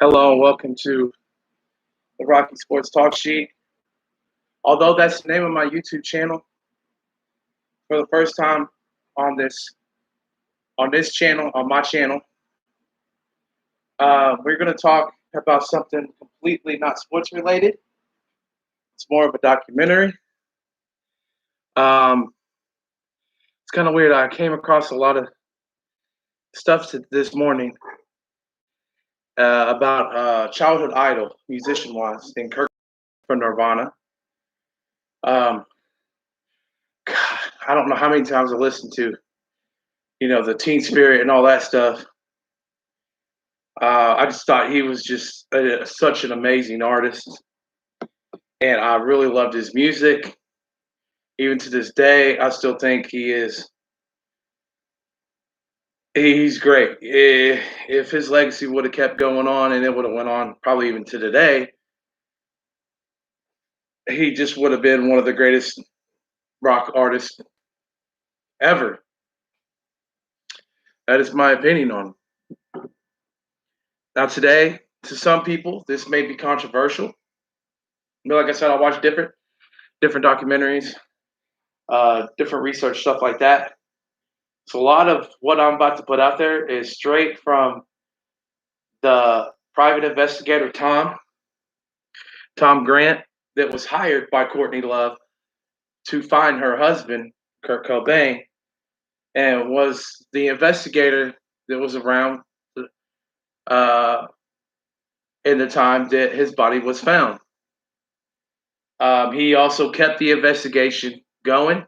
Hello and welcome to the Rocky Sports Talk Sheet. Although that's the name of my YouTube channel, for the first time on this channel, on my channel, we're going to talk about something completely not sports related. It's more of a documentary. It's kind of weird. I came across a lot of stuff this morning about childhood idol, musician-wise, in Kirk from Nirvana. God, I don't know how many times I listened to, the Teen Spirit and all that stuff. I just thought he was just such an amazing artist, and I really loved his music. Even to this day, I still think he's great. If his legacy would have kept going on, and it would have went on probably even to today, he just would have been one of the greatest rock artists ever. That is my opinion on him. Now today, to some people, this may be controversial. But like I said, I watch different documentaries, different research, stuff like that. So a lot of what I'm about to put out there is straight from the private investigator Tom Grant, that was hired by Courtney Love to find her husband, Kurt Cobain, and was the investigator that was around in the time that his body was found. He also kept the investigation going.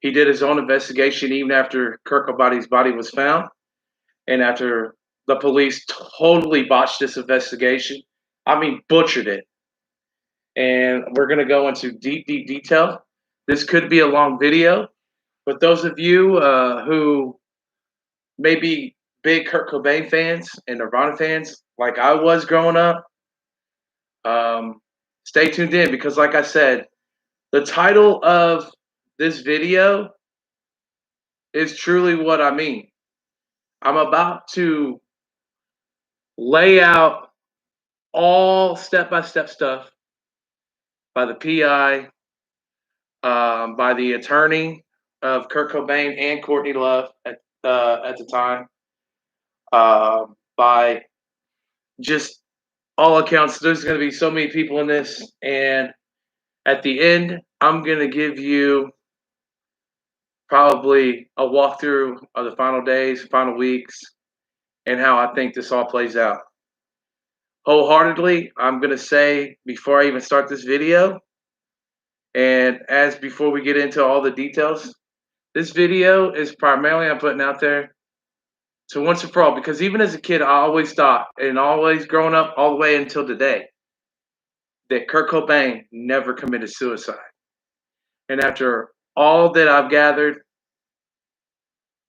He did his own investigation even after Kurt Cobain's body was found, and after the police totally botched this investigation. I mean, butchered it. And we're going to go into deep detail. This could be a long video, but those of you who may be big Kurt Cobain fans and Nirvana fans, like I was growing up, stay tuned in, because like I said, the title of this video is truly what I mean. I'm about to lay out all step-by-step stuff by the PI, by the attorney of Kurt Cobain and Courtney Love at the time, by just all accounts. There's going to be so many people in this, and at the end, I'm going to give you probably a walkthrough of the final days, final weeks, and how I think this all plays out. Wholeheartedly, I'm going to say before I even start this video, and as before we get into all the details, this video is primarily I'm putting out there to once and for all, because even as a kid, I always thought, and always growing up all the way until today, that Kurt Cobain never committed suicide. And after all that I've gathered,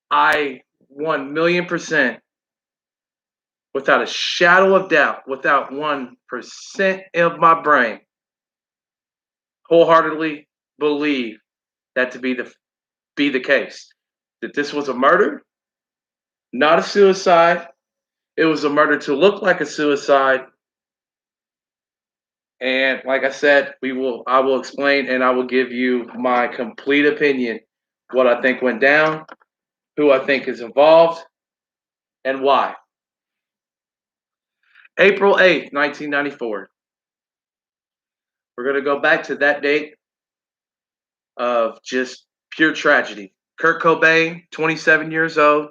I 1,000,000%, without a shadow of doubt, without 1% of my brain, wholeheartedly believe that to be the case. That this was a murder, not a suicide. It was a murder to look like a suicide. And like I said, I will explain, and I will give you my complete opinion, what I think went down, who I think is involved, and why. April 8th, 1994. We're going to go back to that date of just pure tragedy. Kurt Cobain, 27 years old,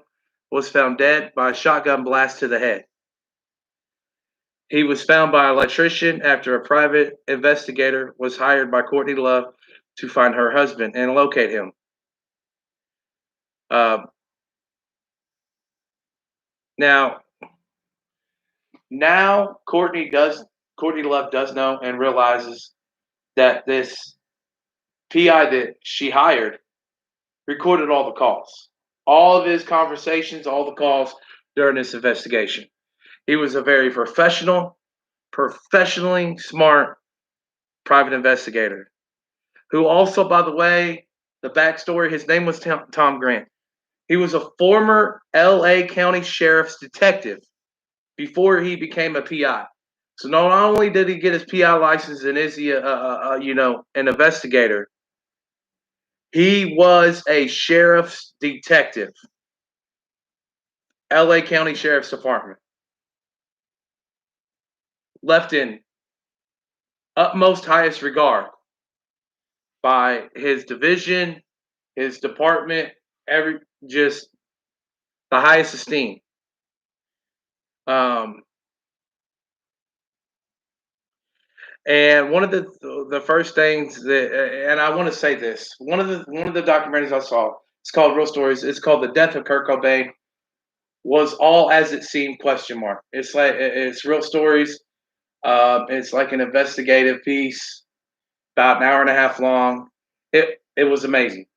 was found dead by a shotgun blast to the head. He was found by an electrician after a private investigator was hired by Courtney Love to find her husband and locate him. Now Courtney Love does know and realizes that this PI that she hired recorded all the calls, all of his conversations, all the calls during this investigation. He was a very professionally smart private investigator, who also, by the way, the backstory, his name was Tom Grant. He was a former L.A. County Sheriff's detective before he became a PI. So not only did he get his PI license and is he an investigator, he was a sheriff's detective, LA County Sheriff's Department, left in utmost highest regard by his division, his department, every just the highest esteem. Um, and one of the first things that, and I want to say this, one of the documentaries I saw, it's called Real Stories. It's called The Death of Kurt Cobain. Was all as it seemed? Question mark. It's like it's real stories. It's like an investigative piece, about an hour and a half long. It was amazing.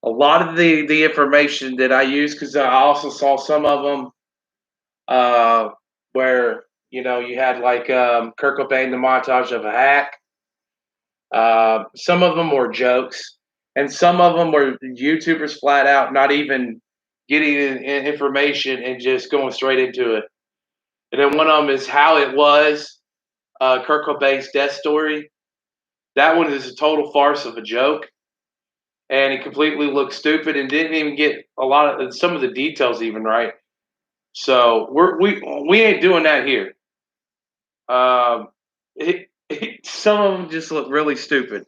A lot of the information that I used, because I also saw some of them where you had like Kurt Cobain, the montage of a hack. Some of them were jokes, and some of them were YouTubers flat out not even getting in information and just going straight into it. And then one of them is how it was Kurt Cobain's death story. That one is a total farce of a joke, and it completely looked stupid and didn't even get a lot of some of the details even right. So we ain't doing that here. Um, some of them just look really stupid.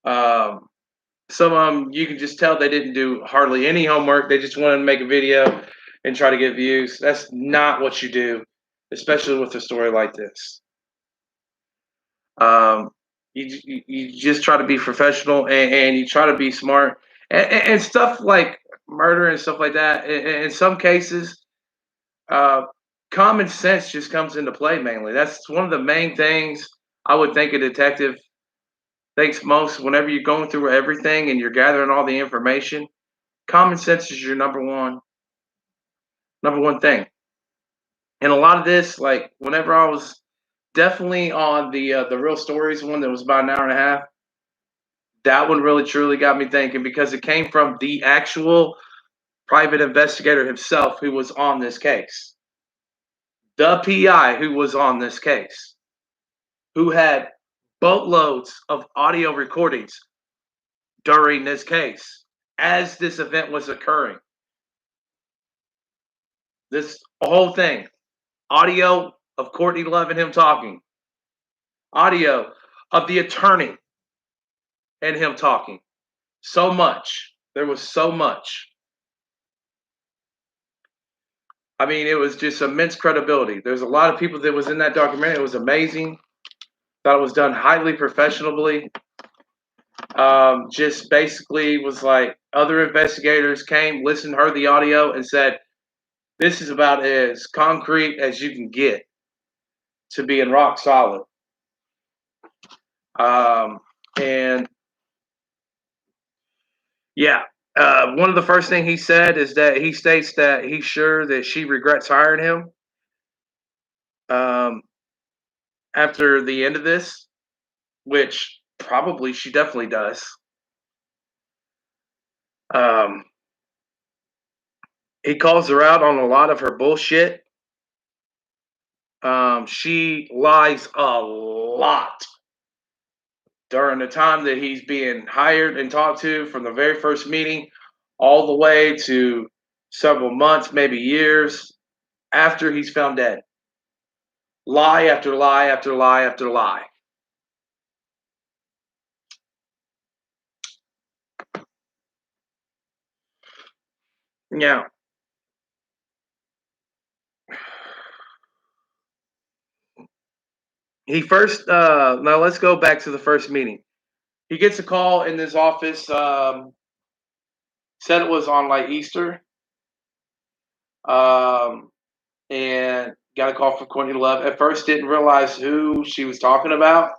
Um, some of them you can just tell they didn't do hardly any homework. They just wanted to make a video and try to get views. That's not what you do, especially with a story like this. Um, you just try to be professional and you try to be smart and stuff like murder and stuff like that. In some cases, uh, common sense just comes into play mainly. That's one of the main things I would think a detective thinks most whenever you're going through everything and you're gathering all the information. Common sense is your number one thing. And a lot of this, like whenever I was definitely on the real stories one that was about an hour and a half, that one really truly got me thinking because it came from the actual private investigator himself who was on this case, the PI who was on this case, who had boatloads of audio recordings during this case as this event was occurring. This whole thing, audio of Courtney Love and him talking, audio of the attorney and him talking. So much. There was so much. I mean, it was just immense credibility. There's a lot of people that was in that documentary. It was amazing. Thought it was done highly professionally. Just basically was like other investigators came, listened, heard the audio, and said, "This is about as concrete as you can get to being rock solid." And yeah, one of the first thing he said is that he states that he's sure that she regrets hiring him. Um, after the end of this, which probably she definitely does. Um, he calls her out on a lot of her bullshit. She lies a lot during the time that he's being hired and talked to from the very first meeting all the way to several months, maybe years after he's found dead. Lie after lie after lie after lie. Yeah. He first, now let's go back to the first meeting. He gets a call in his office, said it was on like Easter, um, and got a call from Courtney Love. At first, didn't realize who she was talking about.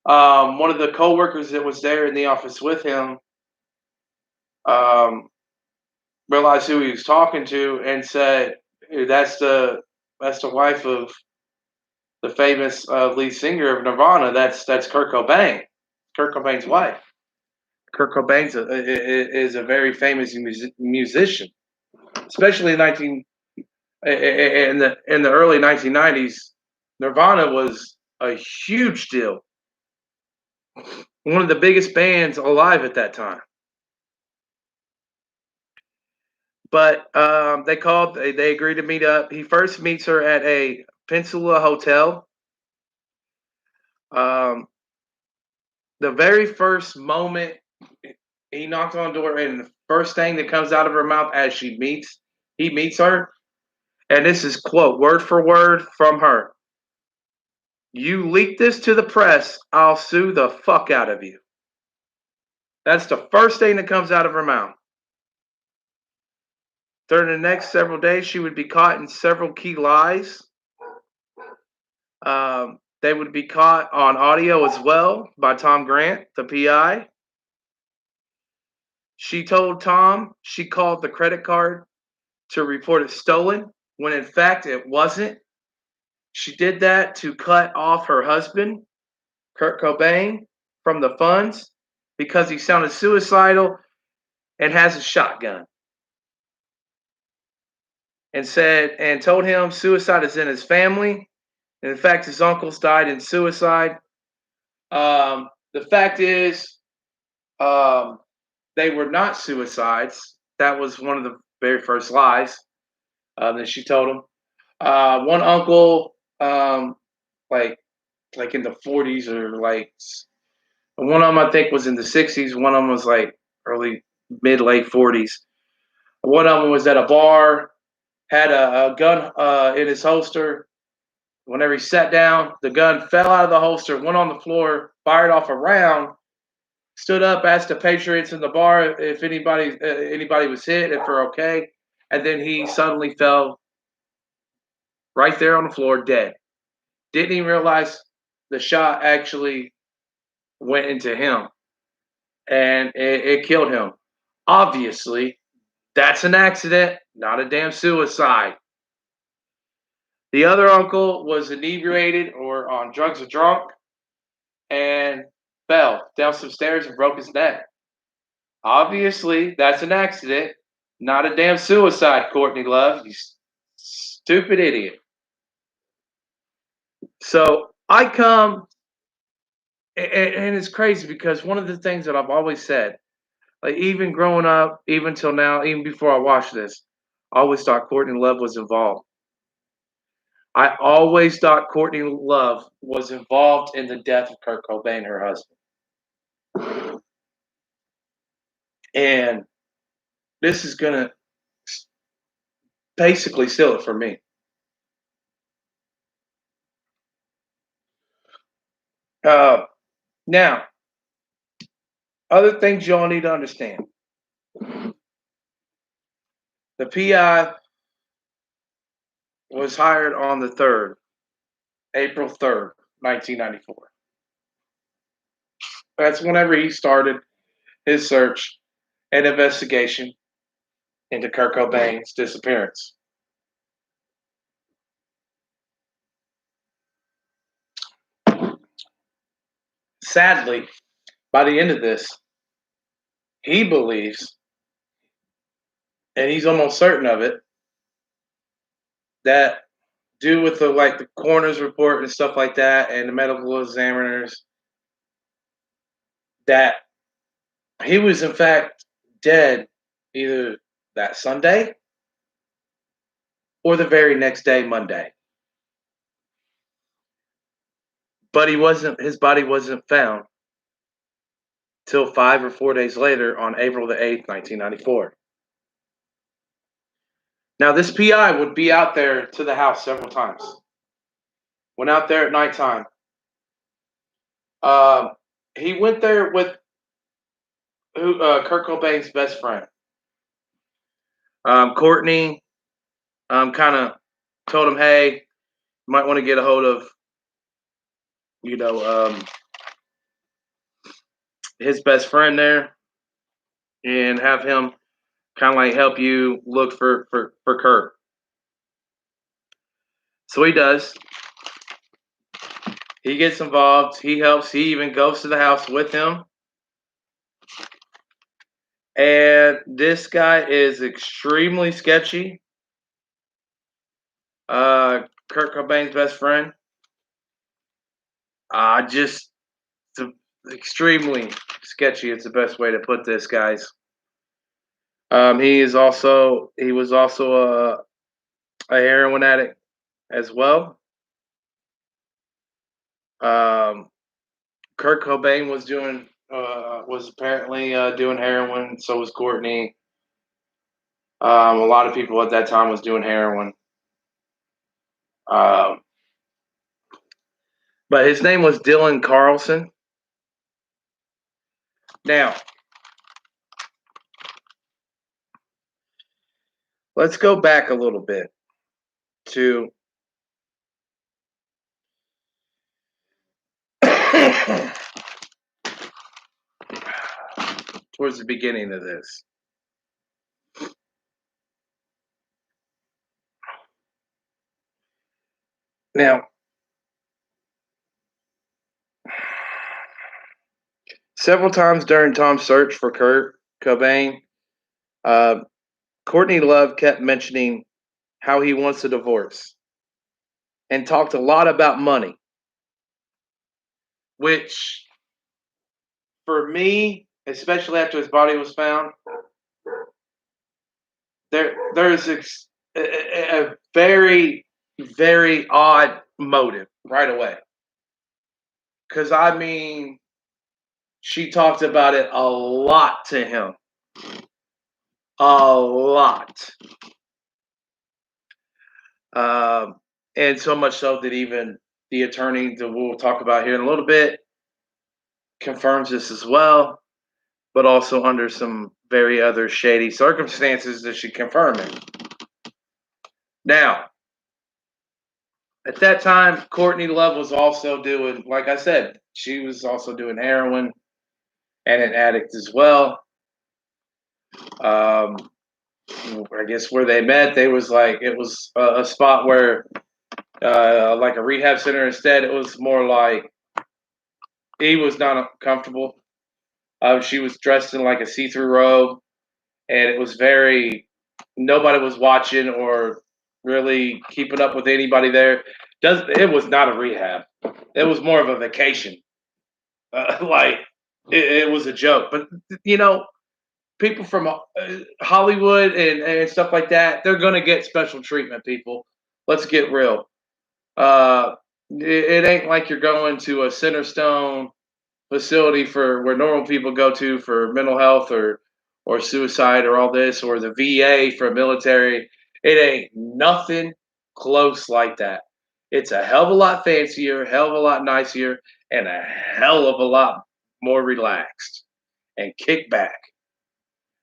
One of the coworkers that was there in the office with him um, realized who he was talking to and said, "Hey, that's the wife of the famous lead singer of Nirvana. That's Kurt Cobain. Kurt Cobain's wife. Kurt Cobain is a very famous musician, especially in In the early 1990s, Nirvana was a huge deal, one of the biggest bands alive at that time. But they agreed to meet up. He first meets her at a Peninsula hotel. Um, the very first moment he knocks on the door, and the first thing that comes out of her mouth as he meets her, and this is quote word for word from her. You leak this to the press, I'll sue the fuck out of you. That's the first thing that comes out of her mouth. During the next several days, she would be caught in several key lies. They would be caught on audio as well by Tom Grant, the PI. She told Tom she called the credit card to report it stolen when in fact it wasn't. She did that to cut off her husband, Kurt Cobain, from the funds because he sounded suicidal and has a shotgun. And told him suicide is in his family. And in fact, his uncles died in suicide. The fact is, um, they were not suicides. That was one of the very first lies that she told him. One uncle, like like in the 40s or like one of them I think was in the 60s. One of them was like early mid late 40s. One of them was at a bar, had a gun in his holster. Whenever he sat down, the gun fell out of the holster, went on the floor, fired off a round, stood up, asked the patriots in the bar if anybody was hit, if they're okay, and then he suddenly fell right there on the floor, dead. Didn't even realize the shot actually went into him, and it killed him. Obviously, that's an accident, not a damn suicide. The other uncle was inebriated or on drugs or drunk and fell down some stairs and broke his neck. Obviously, that's an accident, not a damn suicide, Courtney Love. You stupid idiot. So I come, and it's crazy because one of the things that I've always said, like even growing up, even till now, even before I watched this, I always thought Courtney Love was involved. I always thought Courtney Love was involved in the death of Kurt Cobain, her husband. And this is going to basically seal it for me. Now, other things y'all need to understand. The PI was hired on the 3rd, April 3rd, 1994. That's whenever he started his search and investigation into Kurt Cobain's disappearance. Sadly, by the end of this, he believes, and he's almost certain of it, that due with the coroner's report and stuff like that, and the medical examiners, that he was in fact dead either that Sunday or the very next day, Monday. But his body wasn't found till 5 or 4 days later on April the 8th, 1994. Now, this PI would be out there to the house several times. Went out there at nighttime. He went there with Kurt Cobain's best friend. Courtney kind of told him, hey, you might want to get a hold of, his best friend there and have him kind of like help you look for Kurt. So he does. He gets involved. He helps. He even goes to the house with him. And this guy is extremely sketchy. Kurt Cobain's best friend. Just extremely sketchy. It's the best way to put this, guys. He was also a heroin addict as well. Um, Kurt Cobain was apparently doing heroin. So was Courtney. A lot of people at that time was doing heroin. Um, but his name was Dylan Carlson. Now, let's go back a little bit to towards the beginning of this. Now, several times during Tom's search for Kurt Cobain, uh, Courtney Love kept mentioning how he wants a divorce and talked a lot about money, which for me, especially after his body was found, there's a very, very odd motive right away. Because I mean, she talked about it a lot to him, a lot. Um, and so much so that even the attorney that we'll talk about here in a little bit confirms this as well, but also under some very other shady circumstances that should confirm it. Now, at that time, Courtney Love was also doing, like I said, she was also doing heroin and an addict as well. Um, I guess where they met, they was like it was a spot where, like a rehab center. Instead, it was more like he was not comfortable. She was dressed in like a see-through robe, and it was very nobody was watching or really keeping up with anybody there. It was not a rehab. It was more of a vacation. Like it was a joke, but you know, people from Hollywood and stuff like that, they're gonna get special treatment. People, let's get real. Uh, it ain't like you're going to a Centerstone facility for where normal people go to for mental health or suicide or all this or the VA for military. It ain't nothing close like that. It's a hell of a lot fancier, hell of a lot nicer, and a hell of a lot more relaxed and kick back.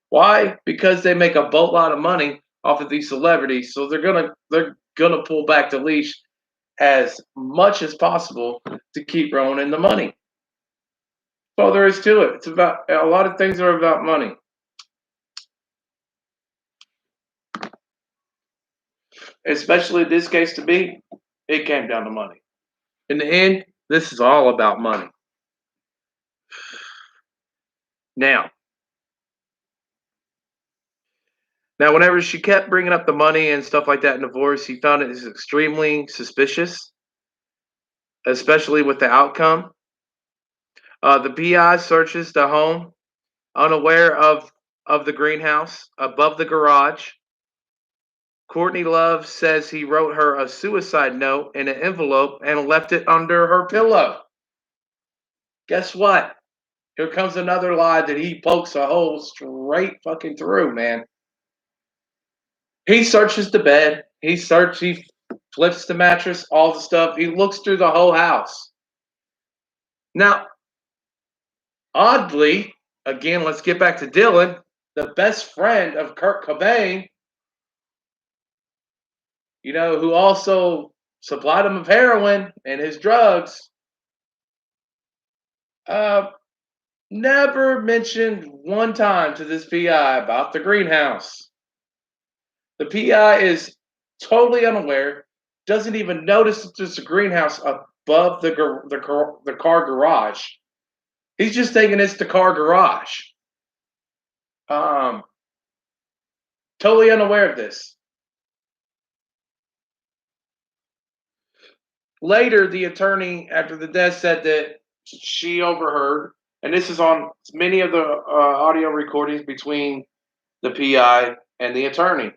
Why? Because they make a boatload of money off of these celebrities, so they're gonna pull back the leash as much as possible to keep rolling in the money. That's all there is to it. It's about a lot of things are about money, especially in this case. To me, it came down to money. In the end, this is all about money. Now, now, whenever she kept bringing up the money and stuff like that in divorce, he found it is extremely suspicious, especially with the outcome. The PI searches the home, unaware of the greenhouse above the garage. Courtney Love says he wrote her a suicide note in an envelope and left it under her pillow. Guess what? Here comes another lie that he pokes a hole straight fucking through, man. He searches the bed. He flips the mattress, all the stuff. He looks through the whole house. Now, oddly, again, let's get back to Dylan, the best friend of Kurt Cobain, who also supplied him of heroin and his drugs. Uh, Never mentioned one time to this PI about the greenhouse. The PI is totally unaware, doesn't even notice that there's a greenhouse above the car garage. He's just thinking it's the car garage. Um, Totally unaware of this. Later, the attorney, after the death, said that she overheard, and this is on many of the audio recordings between the PI and the attorney,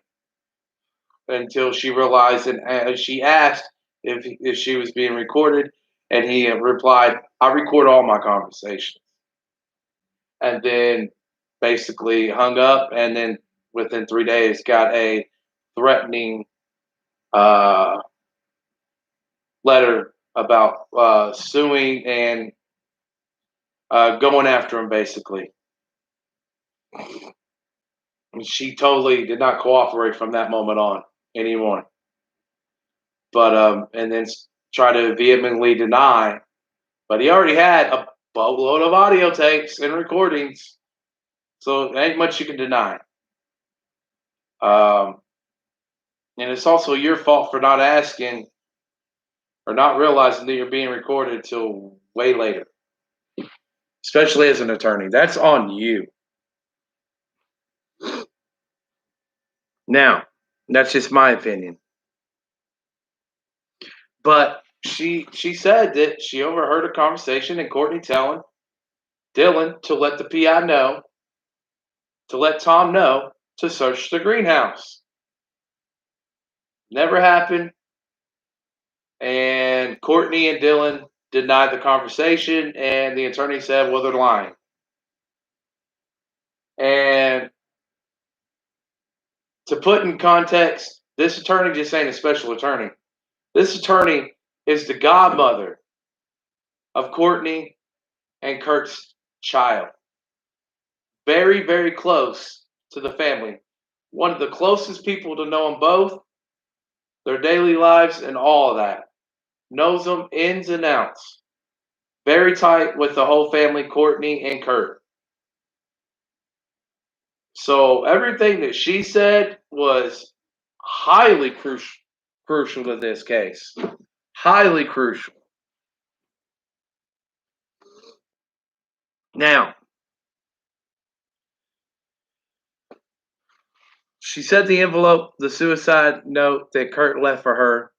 until she realized, and she asked if she was being recorded, and he replied, "I record all my conversations," and then basically hung up, and then within 3 days got a threatening uh, letter about suing and going after him, basically. And she totally did not cooperate from that moment on anymore. But and then try to vehemently deny. But he already had a boatload of audio tapes and recordings, so there ain't much you can deny. Um, and it's also your fault for not asking or not realizing that you're being recorded until way later, especially as an attorney. That's on you. Now, that's just my opinion. But she said that she overheard a conversation and Courtney telling Dylan to let the PI know, to let Tom know to search the greenhouse. Never happened. And Courtney and Dylan denied the conversation, and the attorney said, well, they're lying. And to put in context, this attorney just ain't a special attorney. This attorney is the godmother of Courtney and Kurt's child. Very, very close to the family. One of the closest people to know them both, their daily lives, and all of that. Knows them ins and outs. Very tight with the whole family, Courtney and Kurt. So everything that she said was highly crucial to this case. Highly crucial. Now, she said the envelope, the suicide note that Kurt left for her,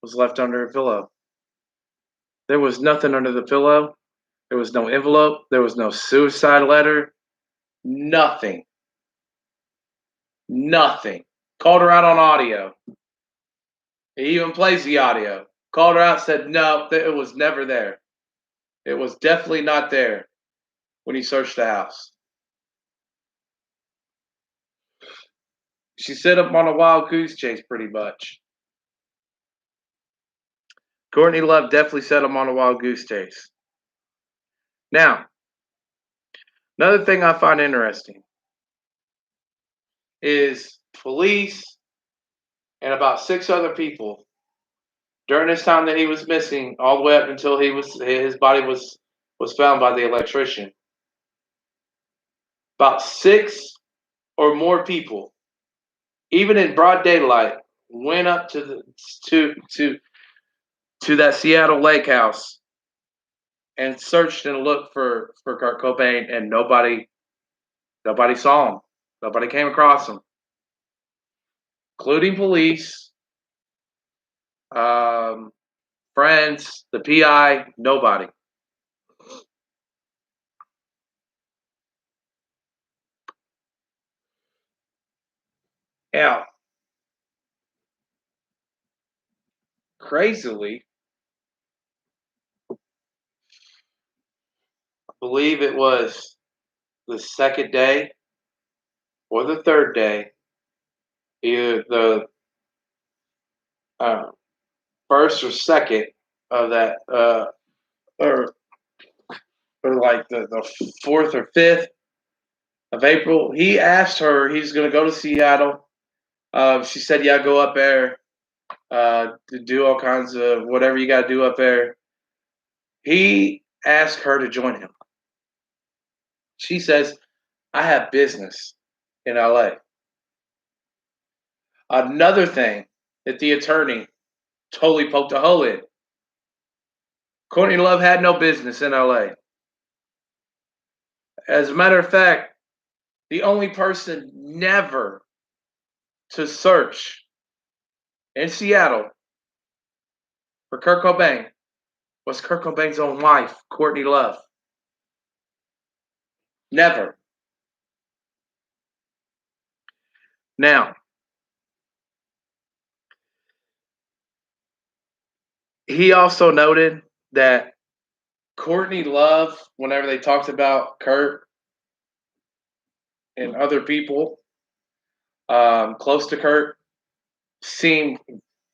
was left under her pillow. There was nothing under the pillow. There was no envelope. There was no suicide letter. Nothing. Nothing. Called her out on audio. He even plays the audio. Called her out, said no, it was never there. It was definitely not there when he searched the house. She set up on a wild goose chase pretty much. Courtney Love definitely set him on a wild goose chase. Now, another thing I find interesting is police and about 6 other people during this time that he was missing, all the way up until his body was found by the electrician. About 6 or more people, even in broad daylight, went up to that Seattle lake house and searched and looked for Kurt Cobain, and nobody saw him. Nobody came across him, including police, friends, the PI, nobody. Now, crazily, I believe it was the second day or the third day, either the first or second of that, or like the 4th or 5th of April. He asked her, he's going to go to Seattle. She said, yeah, go up there to do all kinds of whatever you got to do up there. He asked her to join him. She says, I have business in LA. Another thing that the attorney totally poked a hole in. Courtney Love had no business in LA. As a matter of fact, the only person never to search in Seattle for or Kurt Cobain was Kurt Cobain's own wife, Courtney Love. Never. Now, he also noted that Courtney Love, whenever they talked about Kurt and other people close to Kurt, seemed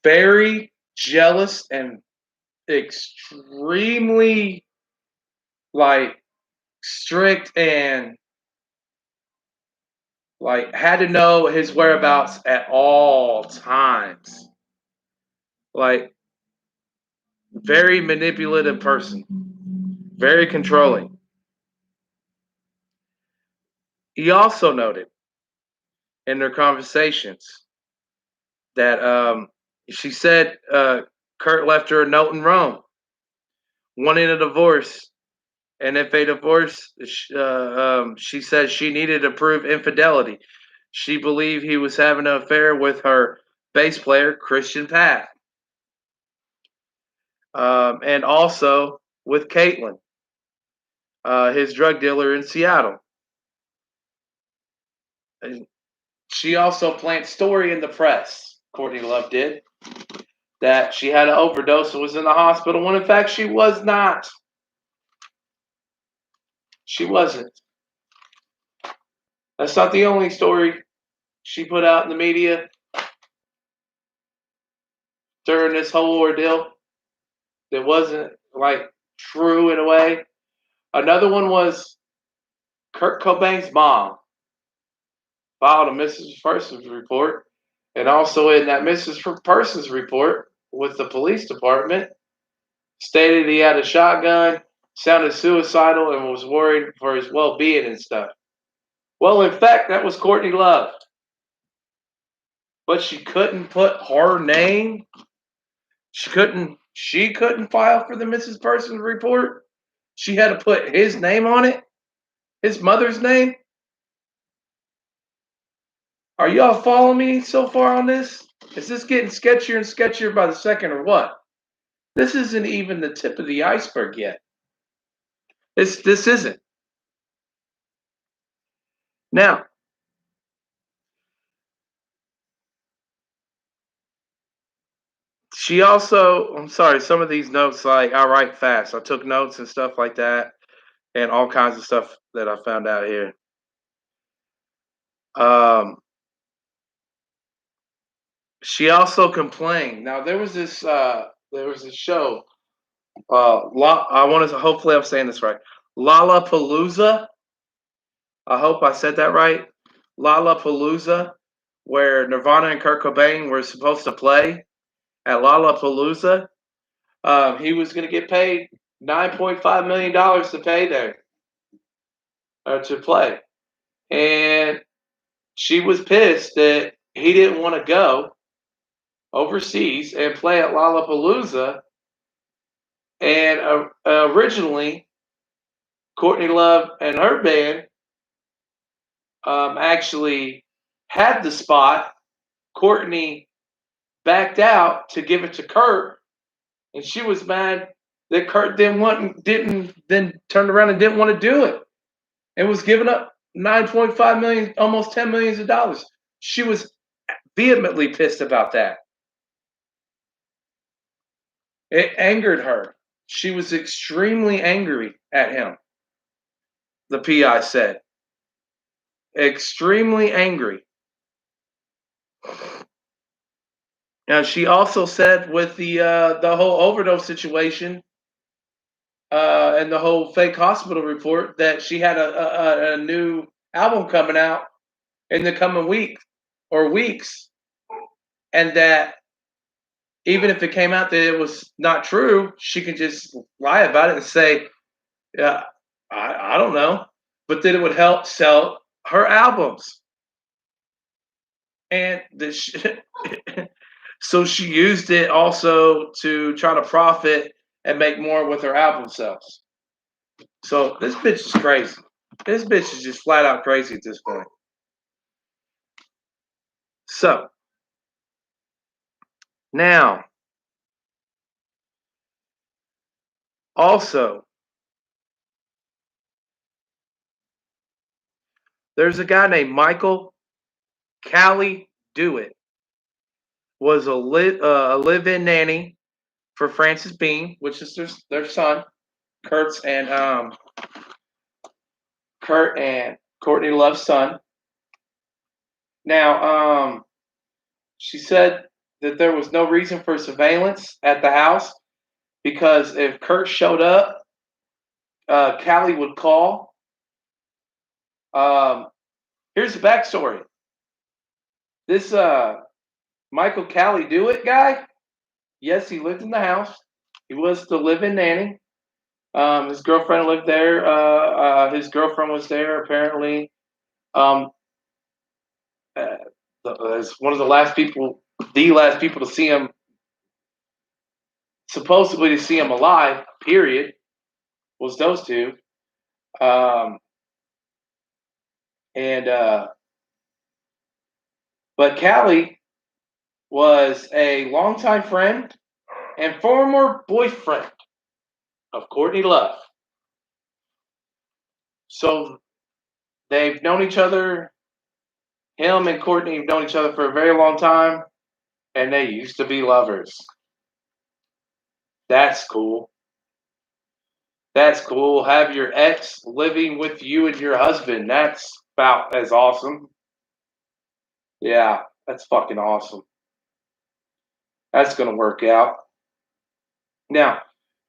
very jealous and extremely like strict and like had to know his whereabouts at all times. Like very manipulative person, very controlling. He also noted in their conversations that she said Kurt left her a note in Rome, wanting a divorce. And if a divorce, she said she needed to prove infidelity. She believed he was having an affair with her bass player, Christian Path, and also with Caitlin, his drug dealer in Seattle. And she also planted story in the press, Courtney Love did, that she had an overdose and was in the hospital when in fact she was not. She wasn't. That's not the only story she put out in the media during this whole ordeal that wasn't like true in a way. Another one was Kurt Cobain's mom filed a Mrs. Person's report, and also in that Mrs. Person's report with the police department stated he had a shotgun, sounded suicidal, and was worried for his well-being and stuff. Well, in fact, that was Courtney Love, but she couldn't put her name. She couldn't file for the Mrs. Person's report. She had to put his name on it, his mother's name. Are y'all following me so far on this? Is this getting sketchier and sketchier by the second or what? This isn't even the tip of the iceberg yet. This isn't. Now, she also, I'm sorry, some of these notes, like I write fast. I took notes and stuff like that, and all kinds of stuff that I found out here. She also complained. Now there was this show. I want to. Hopefully, I'm saying this right. Lollapalooza. I hope I said that right. Lollapalooza, where Nirvana and Kurt Cobain were supposed to play at Lollapalooza. He was going to get paid $9.5 million to pay there to play, and she was pissed that he didn't want to go overseas and play at Lollapalooza. And originally, Courtney Love and her band actually had the spot. Courtney backed out to give it to Kurt, and she was mad that Kurt didn't then turned around and didn't want to do it, and was giving up 9.5 million, almost $10 million. She was vehemently pissed about that. It angered her. She was extremely angry at him. The PI said, extremely angry. Now she also said with the whole overdose situation and the whole fake hospital report that she had a new album coming out in the coming week or weeks, and that even if it came out that it was not true, she could just lie about it and say, "Yeah, I don't know," but that it would help sell her albums. And so she used it also to try to profit and make more with her album sales. So this bitch is crazy. This bitch is just flat out crazy at this point. So now Also, there's a guy named Michael Callie Dewitt, was a live-in nanny for Francis Bean, which is their son, Kurt's and Kurt and Courtney Love's son. Now, she said that there was no reason for surveillance at the house because if Kurt showed up, Callie would call. Um, here's the backstory. This Michael Callie Dewitt guy, yes, he lived in the house. He was the live-in nanny. His girlfriend lived there. His girlfriend was there apparently. Um, as one of the last people to see him, supposedly to see him alive. Period. Was those two. Um, and but Callie was a longtime friend and former boyfriend of Courtney Love. So they've known each other. Him and Courtney have known each other for a very long time, and they used to be lovers. That's cool. That's cool. Have your ex living with you and your husband. That's about as awesome. Yeah, that's fucking awesome. That's gonna work out. Now,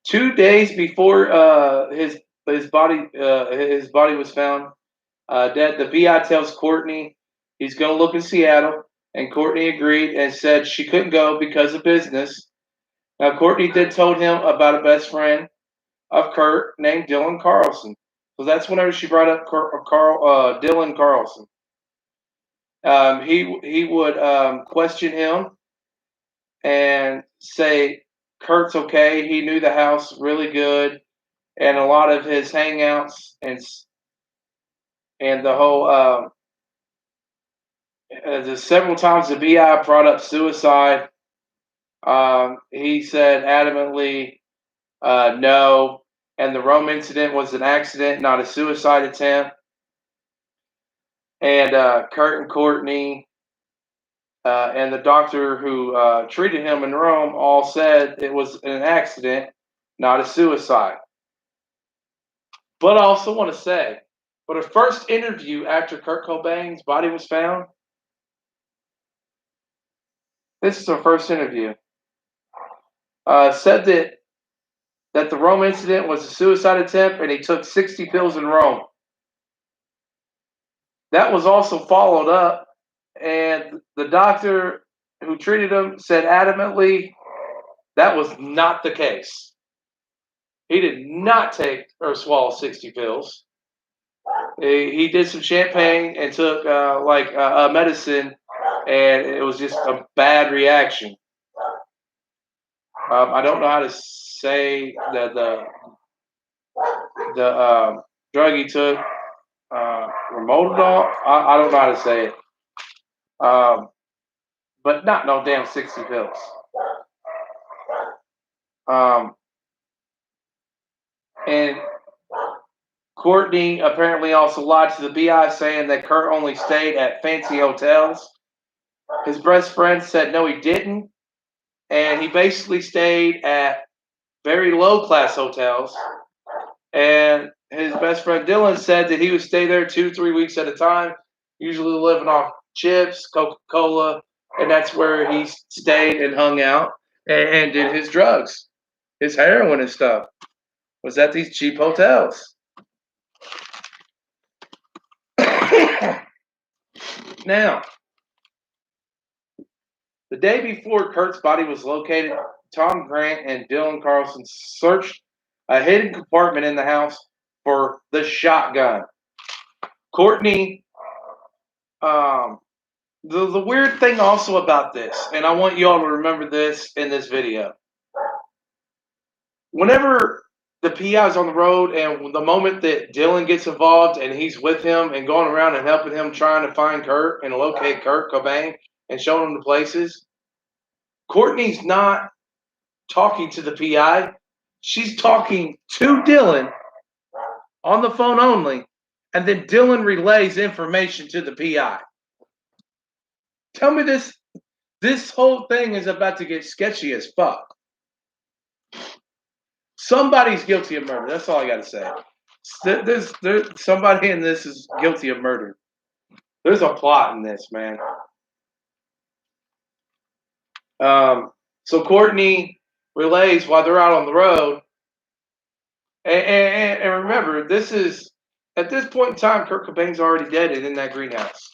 2 days before his body was found dead, the BI tells Courtney he's gonna look in Seattle, and Courtney agreed and said she couldn't go because of business. Now, Courtney did told him about a best friend of Kurt named Dylan Carlson. So that's whenever she brought up Dylan Carlson. He would question him and say Kurt's okay. He knew the house really good, and a lot of his hangouts and the whole several times the BI brought up suicide. He said adamantly no, and the Rome incident was an accident, not a suicide attempt. And Kurt and Courtney and the doctor who treated him in Rome all said it was an accident, not a suicide. But I also want to say, for the first interview after Kurt Cobain's body was found, this is her first interview, said that the Rome incident was a suicide attempt and he took 60 pills in Rome. That was also followed up, and the doctor who treated him said adamantly that was not the case. He did not take or swallow 60 pills. He did some champagne and took a medicine, and it was just a bad reaction. I don't know how to say the drug he took, Remodal. I don't know how to say it, but not no damn 60 pills. And Courtney apparently also lied to the BI, saying that Kurt only stayed at fancy hotels. His best friend said no, he didn't, and he basically stayed at very low class hotels. And his best friend Dylan said that he would stay there 2-3 weeks at a time, usually living off chips, Coca-Cola, and that's where he stayed and hung out and did his drugs, his heroin and stuff. Was at these cheap hotels. Now, the day before Kurt's body was located, Tom Grant and Dylan Carlson searched a hidden compartment in the house for the shotgun. Courtney, the weird thing also about this, and I want you all to remember this in this video. Whenever the PI is on the road and the moment that Dylan gets involved and he's with him and going around and helping him trying to find Kurt and locate Kurt Cobain and showing him the places, Courtney's not talking to the PI. She's talking to Dylan on the phone only, and then Dylan relays information to the PI. Tell me this whole thing is about to get sketchy as fuck. Somebody's guilty of murder. That's all I got to say. There's somebody in this is guilty of murder. There's a plot in this, man. So Courtney relays while they're out on the road. And remember, this is, at this point in time, Kurt Cobain's already dead and in that greenhouse.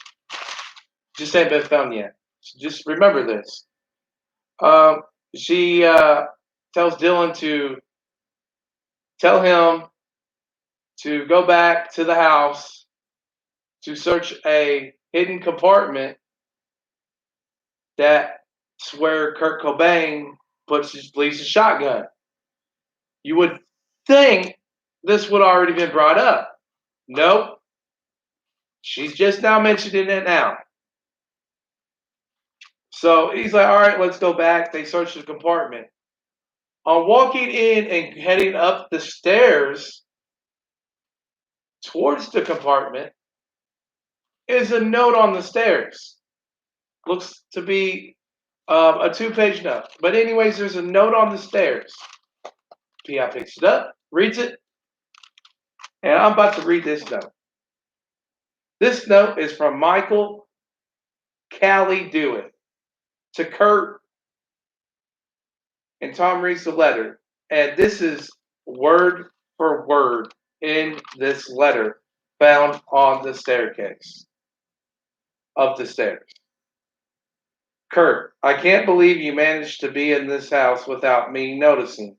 Just ain't been found yet. So just remember this. She tells Dylan to tell him to go back to the house to search a hidden compartment that's where Kurt Cobain leaves his shotgun. You would think this would already been brought up. Nope. She's just now mentioning it now. So he's like, all right, let's go back. They search the compartment. On walking in and heading up the stairs towards the compartment is a note on the stairs. Looks to be a 2-page note. But anyways, there's a note on the stairs. PI picks it up, reads it, and I'm about to read this note. This note is from Michael Callie Dewitt to Kurt, and Tom reads the letter. And this is word for word in this letter found on the staircase of the stairs. Kurt, I can't believe you managed to be in this house without me noticing.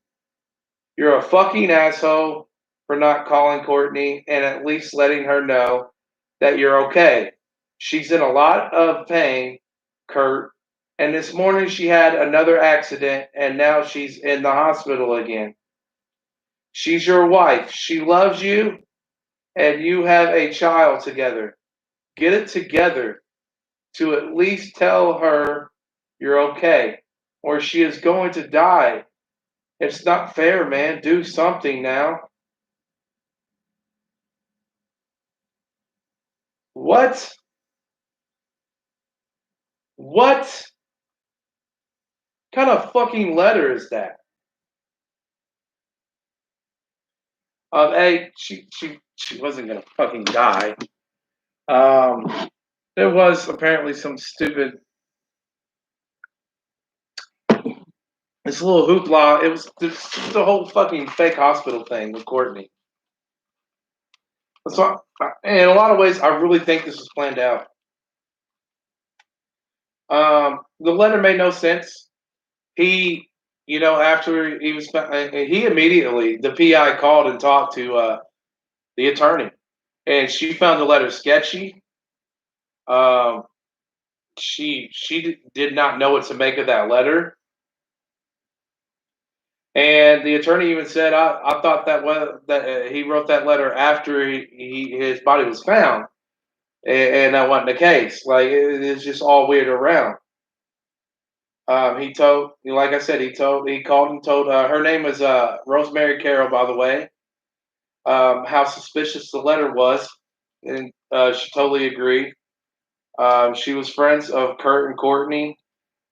You're a fucking asshole for not calling Courtney and at least letting her know that you're okay. She's in a lot of pain, Kurt, and this morning she had another accident and now she's in the hospital again. She's your wife. She loves you and you have a child together. Get it together to at least tell her you're okay or she is going to die. It's not fair, man. Do something now. What? What kind of fucking letter is that? She wasn't gonna fucking die. There was apparently some stupid, this little hoopla. It was the whole fucking fake hospital thing with Courtney. So, in a lot of ways, I really think this was planned out. The letter made no sense. He, after he was, he immediately, the PI called and talked to the attorney, and she found the letter sketchy. Um, she did not know what to make of that letter, and the attorney even said, "I thought that he wrote that letter after his body was found, and that wasn't the case. Like it's just all weird around." He told, like I said, he called and told her name was Rosemary Carroll, by the way, how suspicious the letter was, and she totally agreed. She was friends of Kurt and Courtney,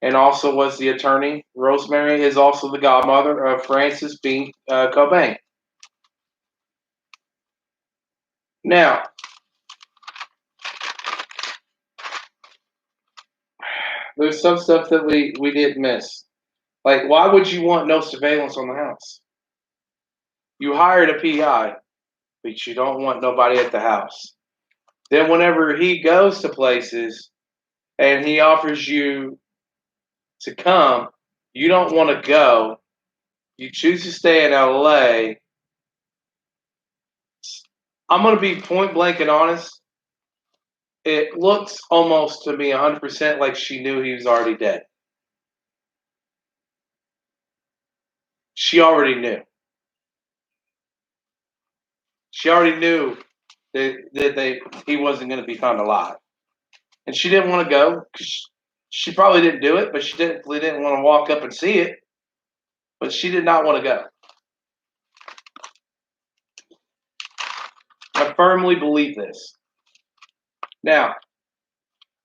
and also was the attorney. Rosemary is also the godmother of Francis Bean Cobain. Now, there's some stuff that we did miss. Like, why would you want no surveillance on the house? You hired a PI, but you don't want nobody at the house. Then whenever he goes to places and he offers you to come, you don't want to go. You choose to stay in LA. I'm going to be point blank and honest. It looks almost to me 100% like she knew he was already dead. She already knew. She already knew that he wasn't going to be found alive. And she didn't want to go because she probably didn't do it, but she didn't want to walk up and see it. But she did not want to go. firmly believe this. Now,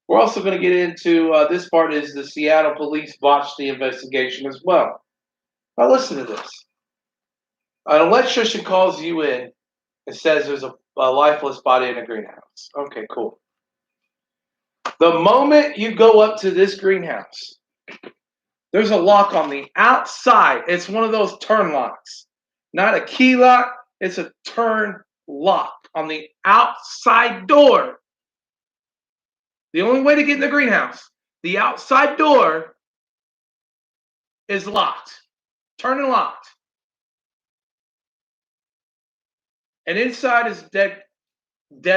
we're also going to get into this part is the Seattle police botched the investigation as well. Now, listen to this. An electrician calls you in and says there's a lifeless body in a greenhouse. Okay, cool. The moment you go up to this greenhouse, there's a lock on the outside. It's one of those turn locks, not a key lock. It's a turn lock on the outside door. The only way to get in the greenhouse, the outside door is locked, turn and locked. And inside is dead,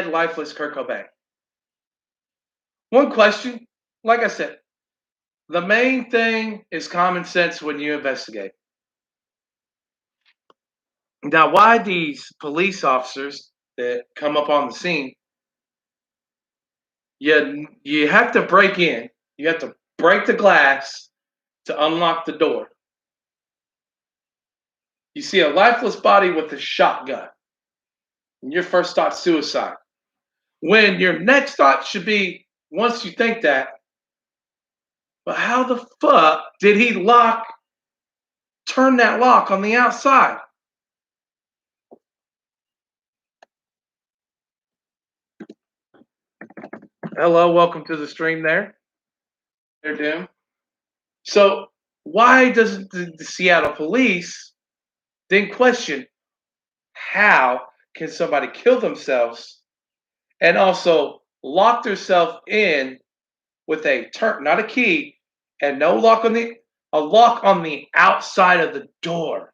lifeless Kurt Cobain. One question, like I said, the main thing is common sense when you investigate. Now, why these police officers that come up on the scene, you have to break in, you have to break the glass to unlock the door. You see a lifeless body with a shotgun. And your first thought, suicide. When your next thought should be, once you think that, but how the fuck did he turn that lock on the outside? Hello, welcome to the stream there. They're Doom. So why doesn't the Seattle police then question how can somebody kill themselves and also lock themselves in with a turn, not a key, and no lock on a lock on the outside of the door?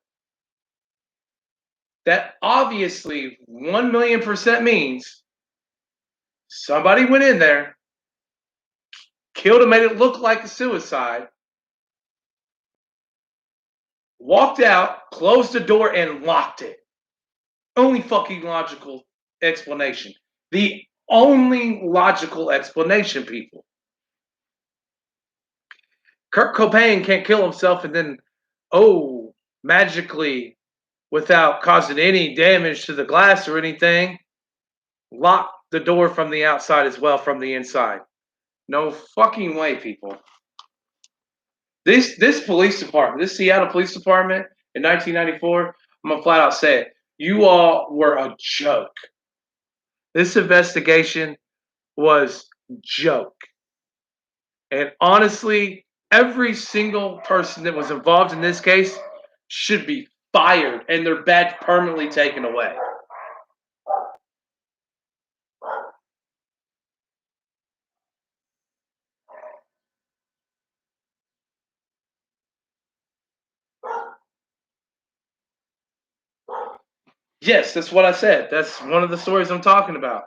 That obviously 1,000,000% means somebody went in there, killed him, made it look like a suicide, walked out, closed the door, and locked it. Only fucking logical explanation. The only logical explanation, people. Kurt Cobain can't kill himself and then, magically, without causing any damage to the glass or anything, lock the door from the outside as well from the inside. No fucking way, people. This police department, this Seattle Police Department in 1994, I'm gonna flat out say it. You all were a joke. This investigation was joke. And honestly, every single person that was involved in this case should be fired and their badge permanently taken away. Yes, that's what I said. That's one of the stories I'm talking about.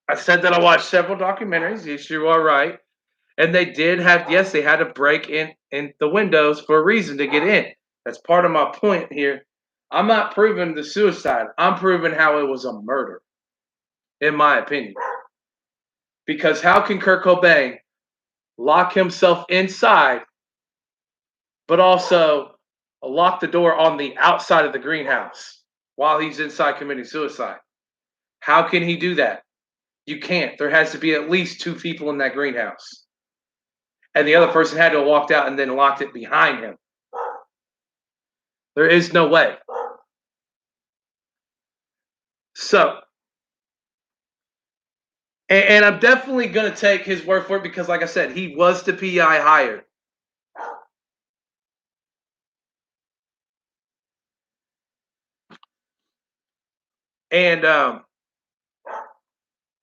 I said that I watched several documentaries. Yes, you are right. And they did have, yes, they had to break in the windows for a reason to get in. That's part of my point here. I'm not proving the suicide. I'm proving how it was a murder, in my opinion. Because how can Kurt Cobain lock himself inside, but also lock the door on the outside of the greenhouse while he's inside committing suicide? How can he do that? You can't. There has to be at least two people in that greenhouse. And the other person had to have walked out and then locked it behind him. There is no way. So, and I'm definitely going to take his word for it because, like I said, he was the PI hired. And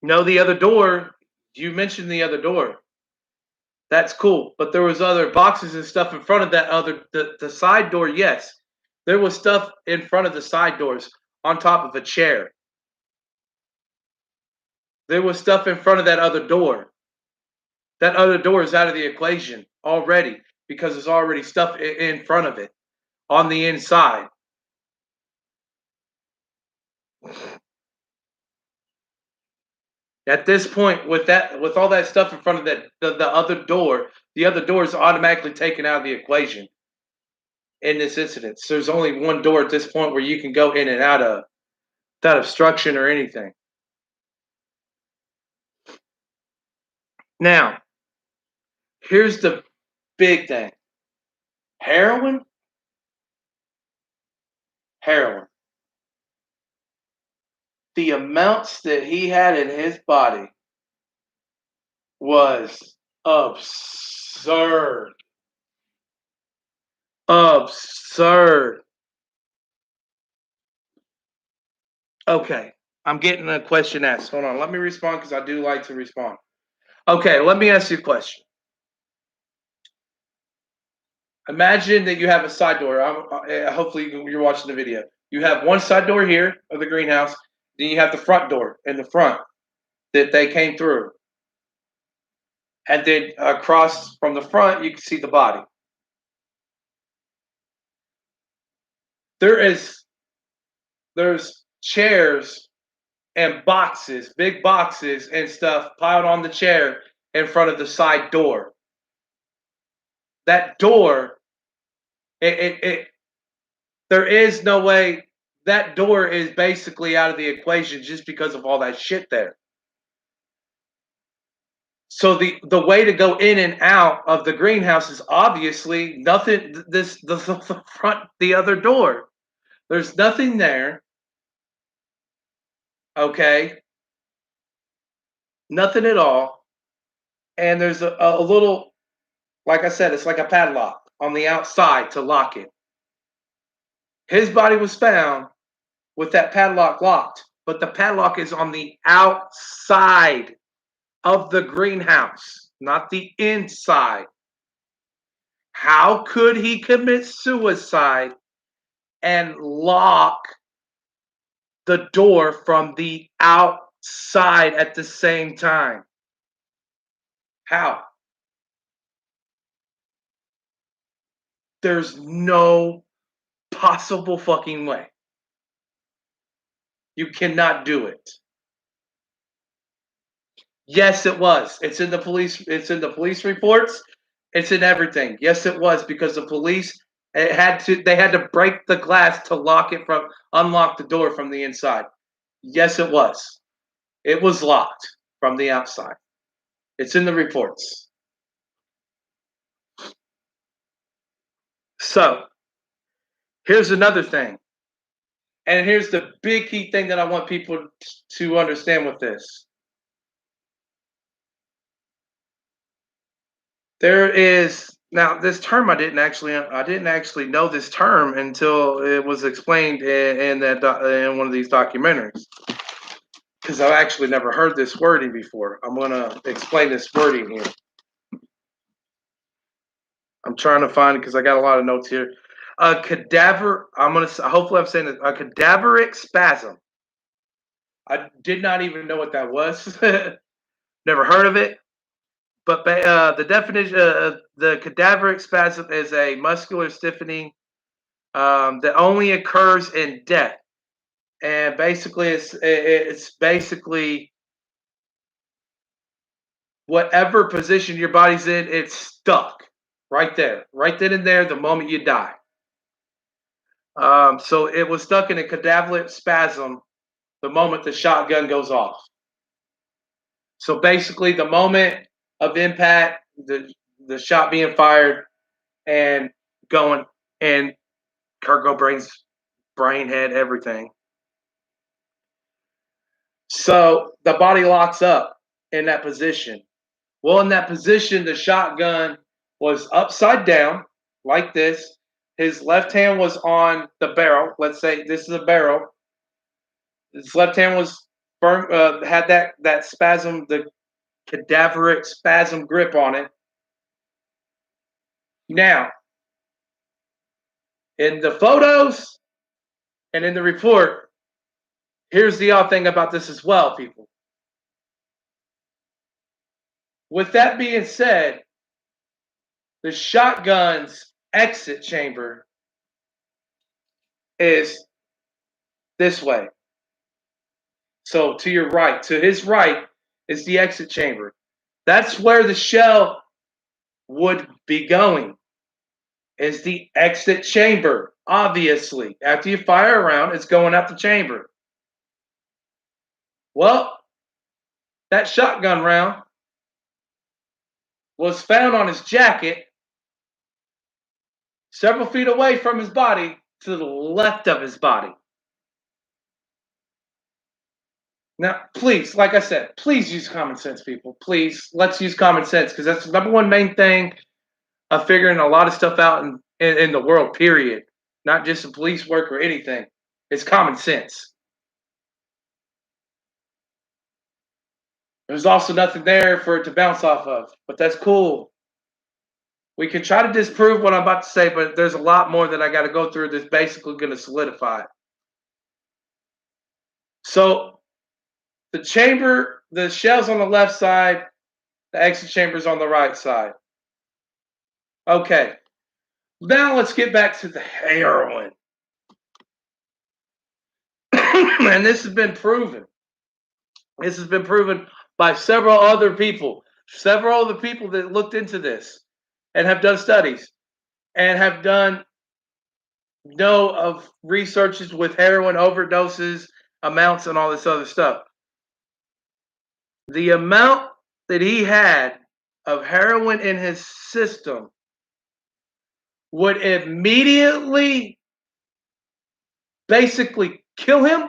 the other door, you mentioned the other door. That's cool. But there was other boxes and stuff in front of that the side door, yes. There was stuff in front of the side doors on top of a chair. There was stuff in front of that other door. That other door is out of the equation already because there's already stuff in front of it on the inside. At this point, with all that stuff in front of the other door, the other door is automatically taken out of the equation in this incident. So there's only one door at this point where you can go in and out of without obstruction or anything. Now, here's the big thing. Heroin? Heroin. The amounts that he had in his body was absurd. Absurd. Okay, I'm getting a question asked. Hold on, let me respond because I do like to respond. Okay, let me ask you a question. Imagine that you have a side door. Hopefully, you're watching the video. You have one side door here of the greenhouse, then you have the front door in the front that they came through. And then across from the front, you can see the body. There's chairs and boxes, big boxes and stuff piled on the chair in front of the side door. That door, it there is no way that door is basically out of the equation just because of all that shit there. So the way to go in and out of the greenhouse is obviously nothing. The front, the other door. There's nothing there. Okay, nothing at all. And there's a little, like I said, it's like a padlock on the outside to lock it. His body was found with that padlock locked, but the padlock is on the outside of the greenhouse, not the inside. How could he commit suicide and lock the door from the outside at the same time? How? There's no possible fucking way. You cannot do it. Yes, it was. It's in the police reports. It's in everything. Yes, it was because the police they had to break the glass to unlock the door from the inside. Yes, it was. It was locked from the outside. It's in the reports. So, here's another thing. And here's the big key thing that I want people to understand with this. There is now this term I didn't actually know this term until it was explained in one of these documentaries because I've actually never heard this wording before. I'm gonna explain this wording here. I'm trying to find it because I got a lot of notes here. A cadaver. Hopefully I'm saying it. A cadaveric spasm. I did not even know what that was. Never heard of it. But the definition of the cadaveric spasm is a muscular stiffening that only occurs in death, and basically it's basically whatever position your body's in, it's stuck right there, right then and there, the moment you die. So it was stuck in a cadaveric spasm the moment the shotgun goes off. So basically, the moment of impact, the shot being fired and going, and Kurt Cobain's brain had everything. So the body locks up in that position. Well, in that position, the shotgun was upside down like this. His left hand was on the barrel. Let's say this is a barrel. His left hand was firm, had that spasm, the cadaveric spasm grip on it. Now, in the photos and in the report, here's the odd thing about this as well, people. With that being said, the shotgun's exit chamber is this way. So to your right, to his right is the exit chamber. That's where the shell would be going, is the exit chamber. Obviously, after you fire around, it's going out the chamber. Well, that shotgun round was found on his jacket several feet away from his body to the left of his body. Now, please, like I said, please use common sense, people. Please, let's use common sense because that's the number one main thing of figuring a lot of stuff out in the world, period. Not just in police work or anything. It's common sense. There's also nothing there for it to bounce off of, but that's cool. We can try to disprove what I'm about to say, but there's a lot more that I got to go through that's basically going to solidify it. So the shell's on the left side, the exit chamber's on the right side. Okay. Now let's get back to the heroin. And this has been proven. This has been proven by several other people that looked into this and have done studies and have done of researches with heroin overdoses, amounts, and all this other stuff. The amount that he had of heroin in his system would immediately basically kill him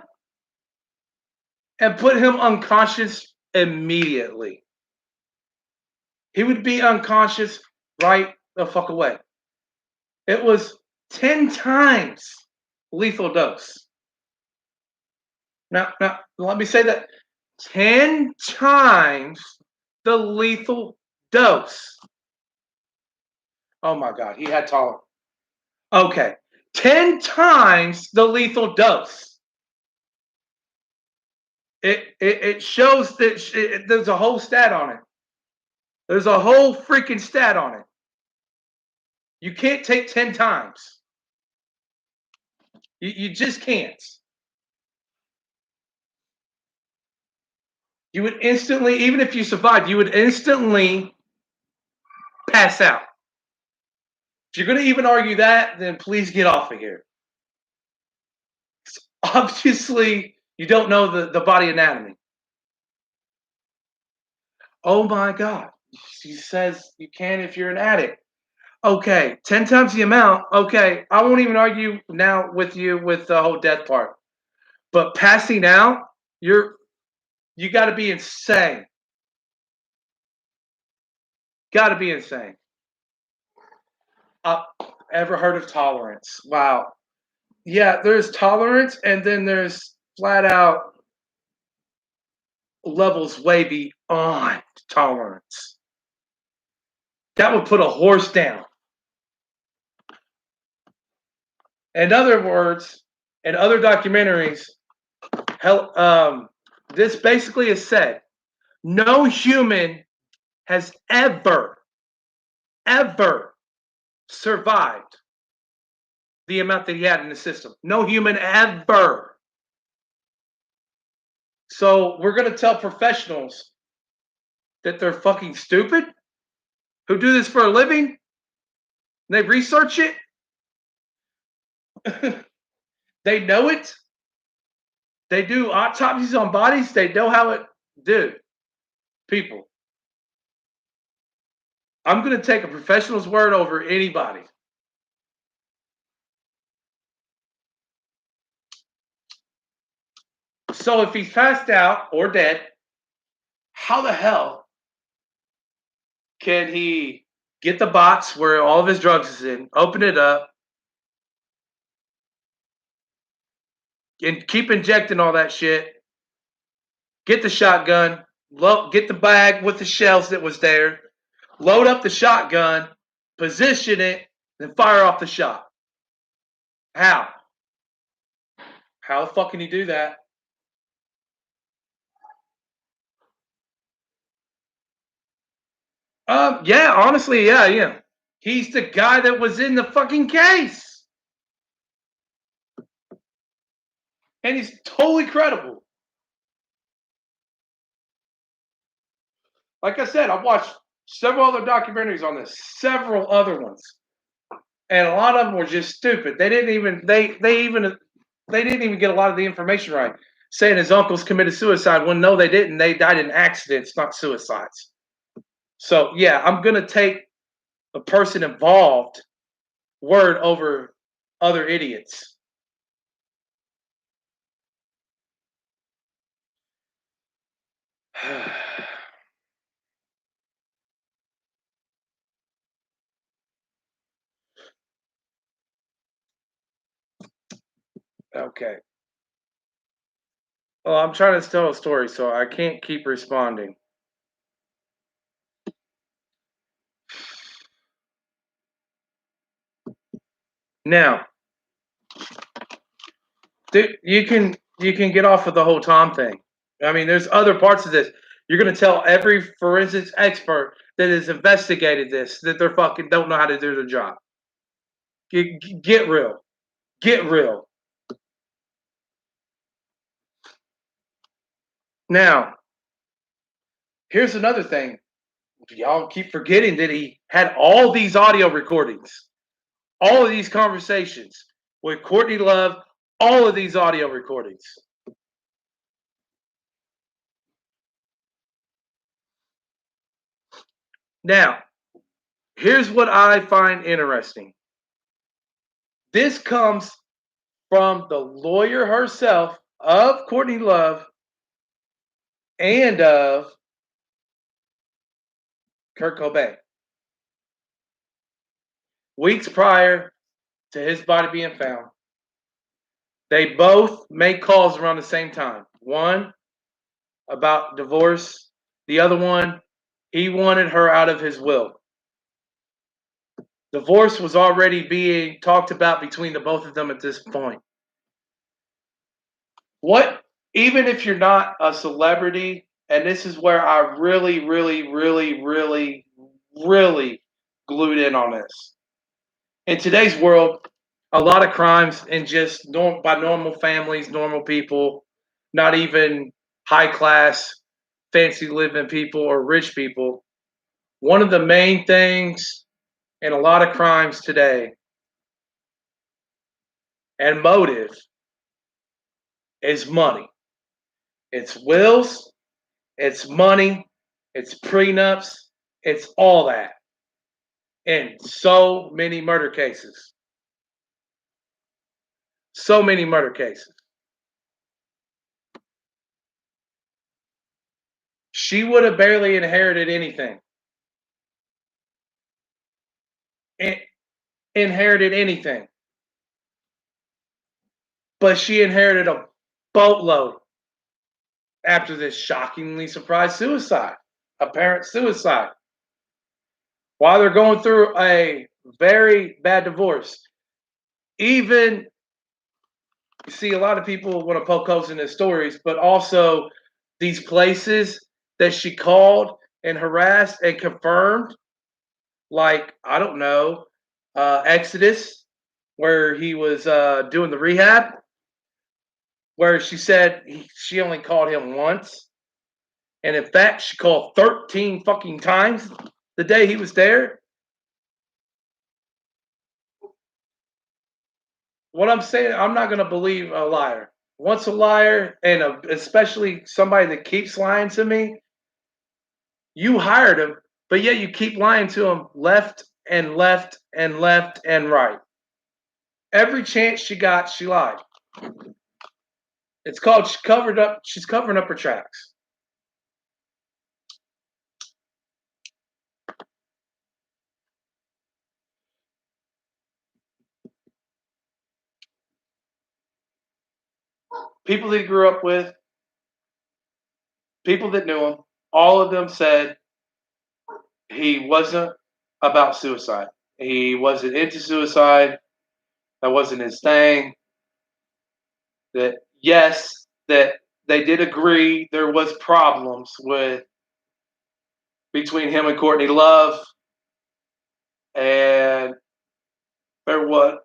and put him unconscious immediately. He would be unconscious right the fuck away. It was 10 times lethal dose. Now, let me say that 10 times the lethal dose. Oh my God, he had tolerance. Okay, 10 times the lethal dose. It shows that there's a whole stat on it. There's a whole freaking stat on it. You can't take 10 times. You just can't. You would instantly, even if you survived, you would instantly pass out. If you're going to even argue that, then please get off of here. Obviously, you don't know the body anatomy. Oh my God. She says you can if you're an addict. Okay, 10 times the amount. Okay, I won't even argue now with you with the whole death part. But passing out, you got to be insane. Got to be insane. Ever heard of tolerance? Wow. Yeah, there's tolerance, and then there's flat out levels way beyond tolerance. That would put a horse down. In other words, in other documentaries, this basically is said, no human has ever survived the amount that he had in the system. No human ever. So we're going to tell professionals that they're fucking stupid who do this for a living. They research it. They know it. They do autopsies on bodies. They know how it did. People. I'm going to take a professional's word over anybody. So if he's passed out or dead, how the hell can he get the box where all of his drugs is in, open it up, and keep injecting all that shit, get the shotgun, get the bag with the shells that was there, load up the shotgun, position it, then fire off the shot? How? How the fuck can he do that? Yeah, honestly, yeah. He's the guy that was in the fucking case. And he's totally credible. Like I said, I've watched several other documentaries on this, several other ones. And a lot of them were just stupid. They didn't even get a lot of the information right. Saying his uncles committed suicide when no, they didn't. They died in accidents, not suicides. So yeah, I'm gonna take the person involved word over other idiots. Okay. Well, I'm trying to tell a story, so I can't keep responding. Now, you can get off of the whole Tom thing. I mean, there's other parts of this. You're gonna tell every forensics expert that has investigated this that they're fucking don't know how to do their job. Get real. Get real. Now, here's another thing. Y'all keep forgetting that he had all these audio recordings, all of these conversations with Courtney Love, all of these audio recordings. Now, here's what I find interesting. This comes from the lawyer herself of Courtney Love and of Kurt Cobain. Weeks prior to his body being found, they both made calls around the same time. One about divorce, the other one, he wanted her out of his will. Divorce was already being talked about between the both of them at this point. What, even if you're not a celebrity, and this is where I really, really, really, really, really glued in on this. In today's world, a lot of crimes in just by normal families, normal people, not even high class, fancy living people or rich people. One of the main things in a lot of crimes today and motive is money. It's wills, it's money, it's prenups, it's all that. In so many murder cases. So many murder cases. She would have barely inherited anything. Inherited anything. But she inherited a boatload after this shockingly surprised suicide, apparent suicide. While they're going through a very bad divorce, even you see a lot of people want to poke holes in their stories, but also these places that she called and harassed and confirmed, like I don't know, Exodus, where he was doing the rehab, where she said she only called him once, and in fact she called 13 fucking times the day he was there. What I'm saying, I'm not gonna believe a liar. Once a liar, and especially somebody that keeps lying to me, you hired him, but yet you keep lying to him left and left and left and right. Every chance she got, she lied. It's called she covered up. She's covering up her tracks. People that he grew up with, people that knew him, all of them said he wasn't about suicide. He wasn't into suicide. That wasn't his thing. That yes, that they did agree there was problems with between him and Courtney Love, and there was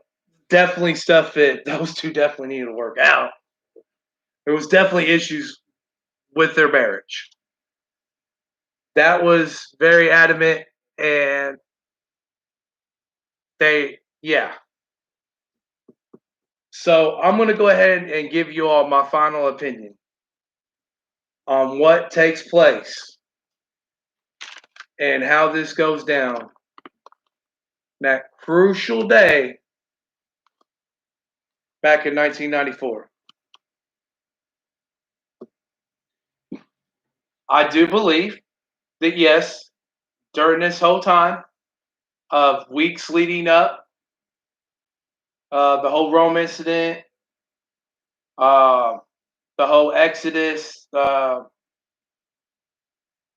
definitely stuff that those two definitely needed to work out. There was definitely issues with their marriage. That was very adamant, and yeah. So I'm going to go ahead and give you all my final opinion on what takes place and how this goes down, that crucial day back in 1994. I do believe that, yes, during this whole time of weeks leading up, the whole Rome incident, uh, the whole Exodus,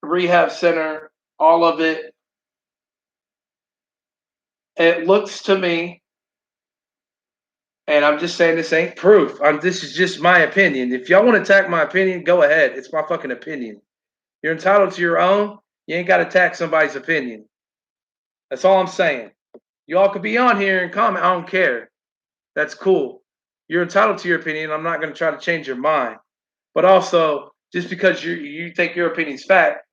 rehab center, all of it, it looks to me, and I'm just saying this ain't proof. This is just my opinion. If y'all want to attack my opinion, go ahead. It's my fucking opinion. You're entitled to your own. You ain't got to attack somebody's opinion. That's all I'm saying. Y'all could be on here and comment. I don't care. That's cool. You're entitled to your opinion. I'm not going to try to change your mind. But also, just because you think your opinion's fact,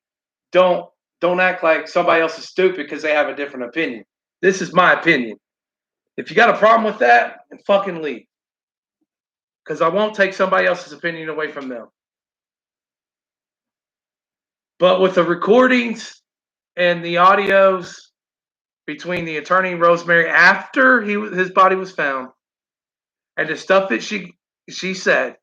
don't act like somebody else is stupid because they have a different opinion. This is my opinion. If you got a problem with that, then fucking leave. Because I won't take somebody else's opinion away from them. But with the recordings and the audios between the attorney and Rosemary after his body was found, and the stuff that she said,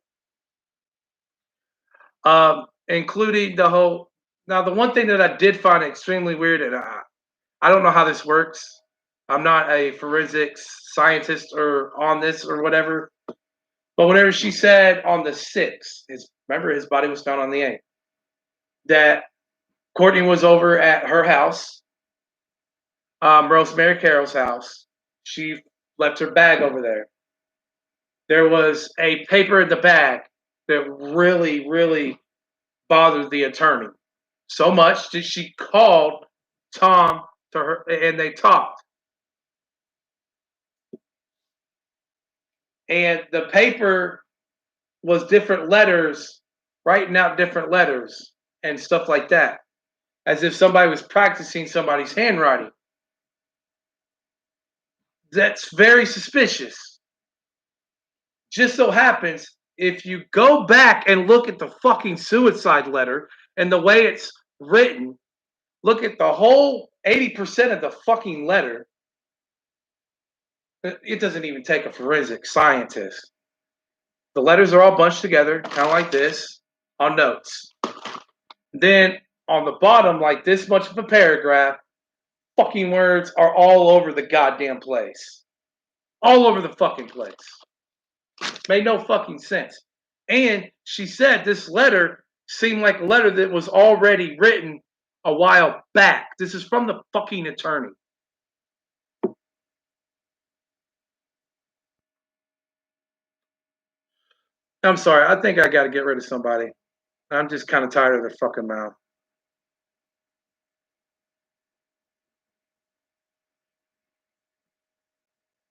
including the whole. Now, the one thing that I did find extremely weird, and I don't know how this works. I'm not a forensics scientist or on this or whatever. But whenever she said on the 6th, remember his body was found on the 8th, that Courtney was over at her house, Rosemary Carroll's house. She left her bag over there. There was a paper in the bag that really, really bothered the attorney. So much that she called Tom to her and they talked. And the paper was different letters, writing out different letters and stuff like that, as if somebody was practicing somebody's handwriting. That's very suspicious. Just so happens, if you go back and look at the fucking suicide letter and the way it's written, look at the whole 80% of the fucking letter. It doesn't even take a forensic scientist. The letters are all bunched together, kind of like this, on notes. Then on the bottom, like this much of a paragraph, fucking words are all over the goddamn place. All over the fucking place. Made no fucking sense. And she said this letter seemed like a letter that was already written a while back. This is from the fucking attorney. I'm sorry. I think I got to get rid of somebody. I'm just kind of tired of their fucking mouth.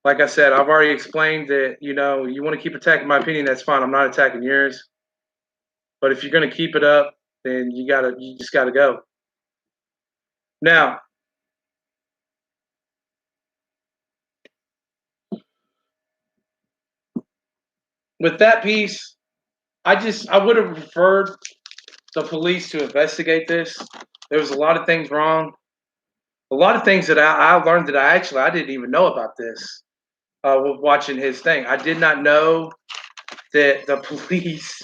Like I said, I've already explained that, you want to keep attacking my opinion, that's fine. I'm not attacking yours. But if you're going to keep it up, then you just got to go. Now, with that piece, I would have preferred the police to investigate this. There was a lot of things wrong. A lot of things that I learned that I didn't even know about this watching his thing. I did not know that the police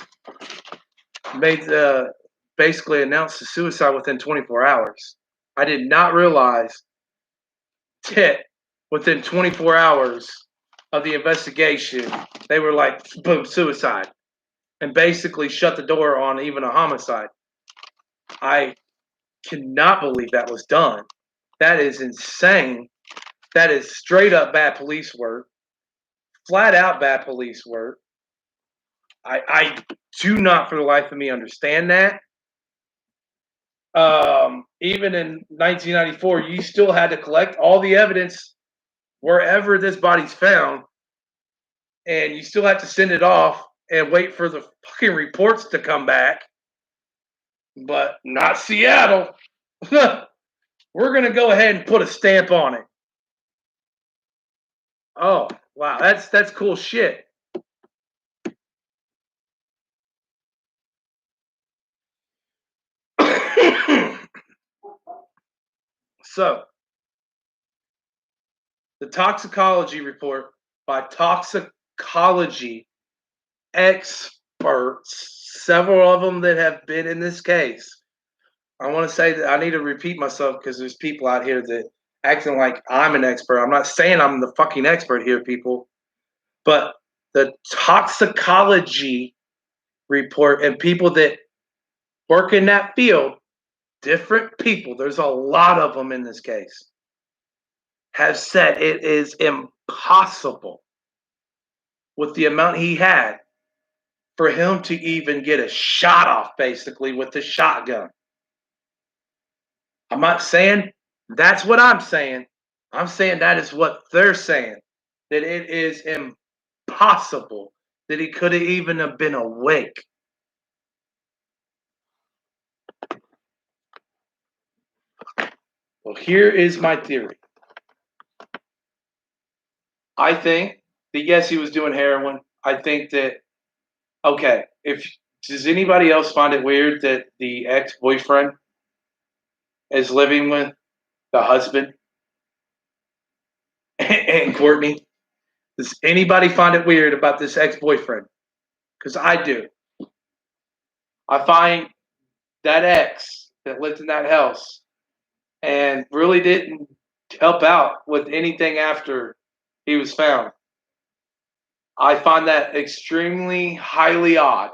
basically announced the suicide within 24 hours. I did not realize that within 24 hours of the investigation, they were like, boom, suicide, and basically shut the door on even a homicide. I cannot believe that was done. That is insane. That is straight up bad police work. Flat out bad police work. I do not for the life of me understand that. Even in 1994, you still had to collect all the evidence wherever this body's found, and you still have to send it off and wait for the fucking reports to come back. But not Seattle. We're gonna go ahead and put a stamp on it. Oh wow, that's cool shit. So, the toxicology report by toxicology experts, several of them that have been in this case. I want to say that I need to repeat myself because there's people out here that acting like I'm an expert. I'm not saying I'm the fucking expert here, people, but the toxicology report and people that work in that field, different people, there's a lot of them in this case, have said it is impossible with the amount he had for him to even get a shot off basically with the shotgun. I'm not saying that's what I'm saying. I'm saying that is what they're saying. That it is impossible that he could have even have been awake. Well, here is my theory. I think that yes, he was doing heroin. I think that okay, if does anybody else find it weird that the ex-boyfriend is living with the husband and Courtney? Does anybody find it weird about this ex-boyfriend? Because I do. I find that ex that lived in that house and really didn't help out with anything after he was found. I find that extremely highly odd.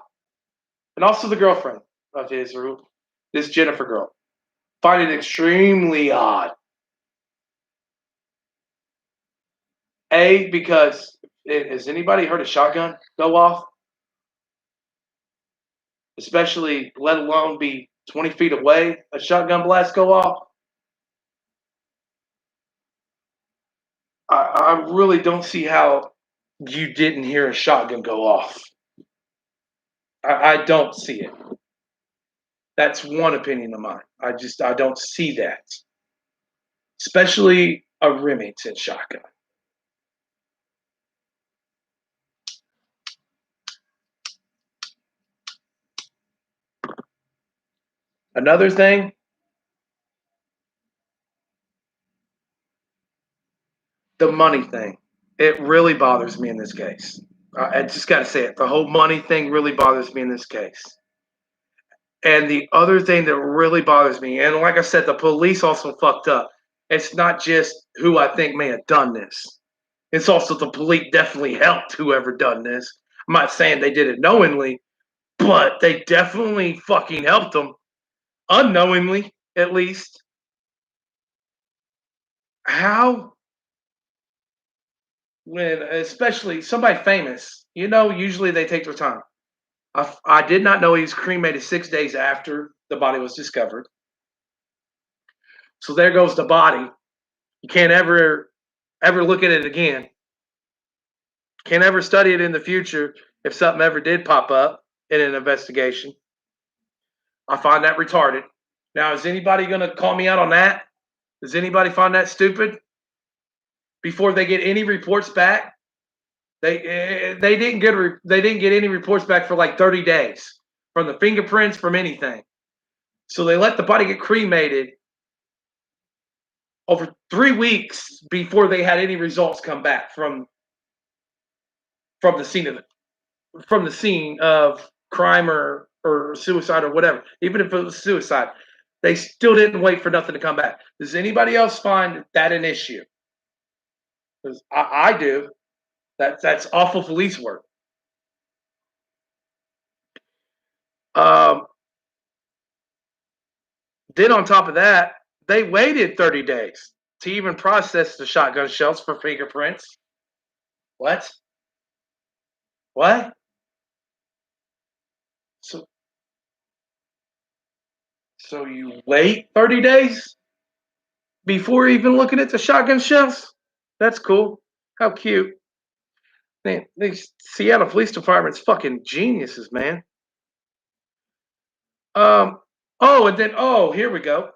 And also the girlfriend of his, or this Jennifer girl, find it extremely odd. A, because has anybody heard a shotgun go off? Especially, let alone be 20 feet away, a shotgun blast go off? I really don't see how you didn't hear a shotgun go off. I don't see it. That's one opinion of mine. I don't see that. Especially a Remington shotgun. Another thing, the money thing. It really bothers me in this case. I just got to say it. The whole money thing really bothers me in this case. And the other thing that really bothers me, and like I said, the police also fucked up. It's not just who I think may have done this. It's also the police definitely helped whoever done this. I'm not saying they did it knowingly, but they definitely fucking helped them unknowingly, at least. How, when especially somebody famous, usually they take their time. I did not know he was cremated 6 days after the body was discovered. So there goes the body. You can't ever look at it again. Can't ever study it in the future if something ever did pop up in an investigation. I find that retarded. Now, is anybody going to call me out on that? Does anybody find that stupid? Before they get any reports back, they didn't get any reports back for like 30 days from the fingerprints, from anything. So they let the body get cremated over 3 weeks before they had any results come back from the scene of crime or suicide or whatever. Even if it was suicide, they still didn't wait for nothing to come back. Does anybody else find that an issue? Because I do. That's awful police work. Um, then on top of that, they waited 30 days to even process the shotgun shells for fingerprints. What? What? So so you wait 30 days before even looking at the shotgun shells? That's cool. How cute. Man, these Seattle Police Department's fucking geniuses, man. Um, here we go.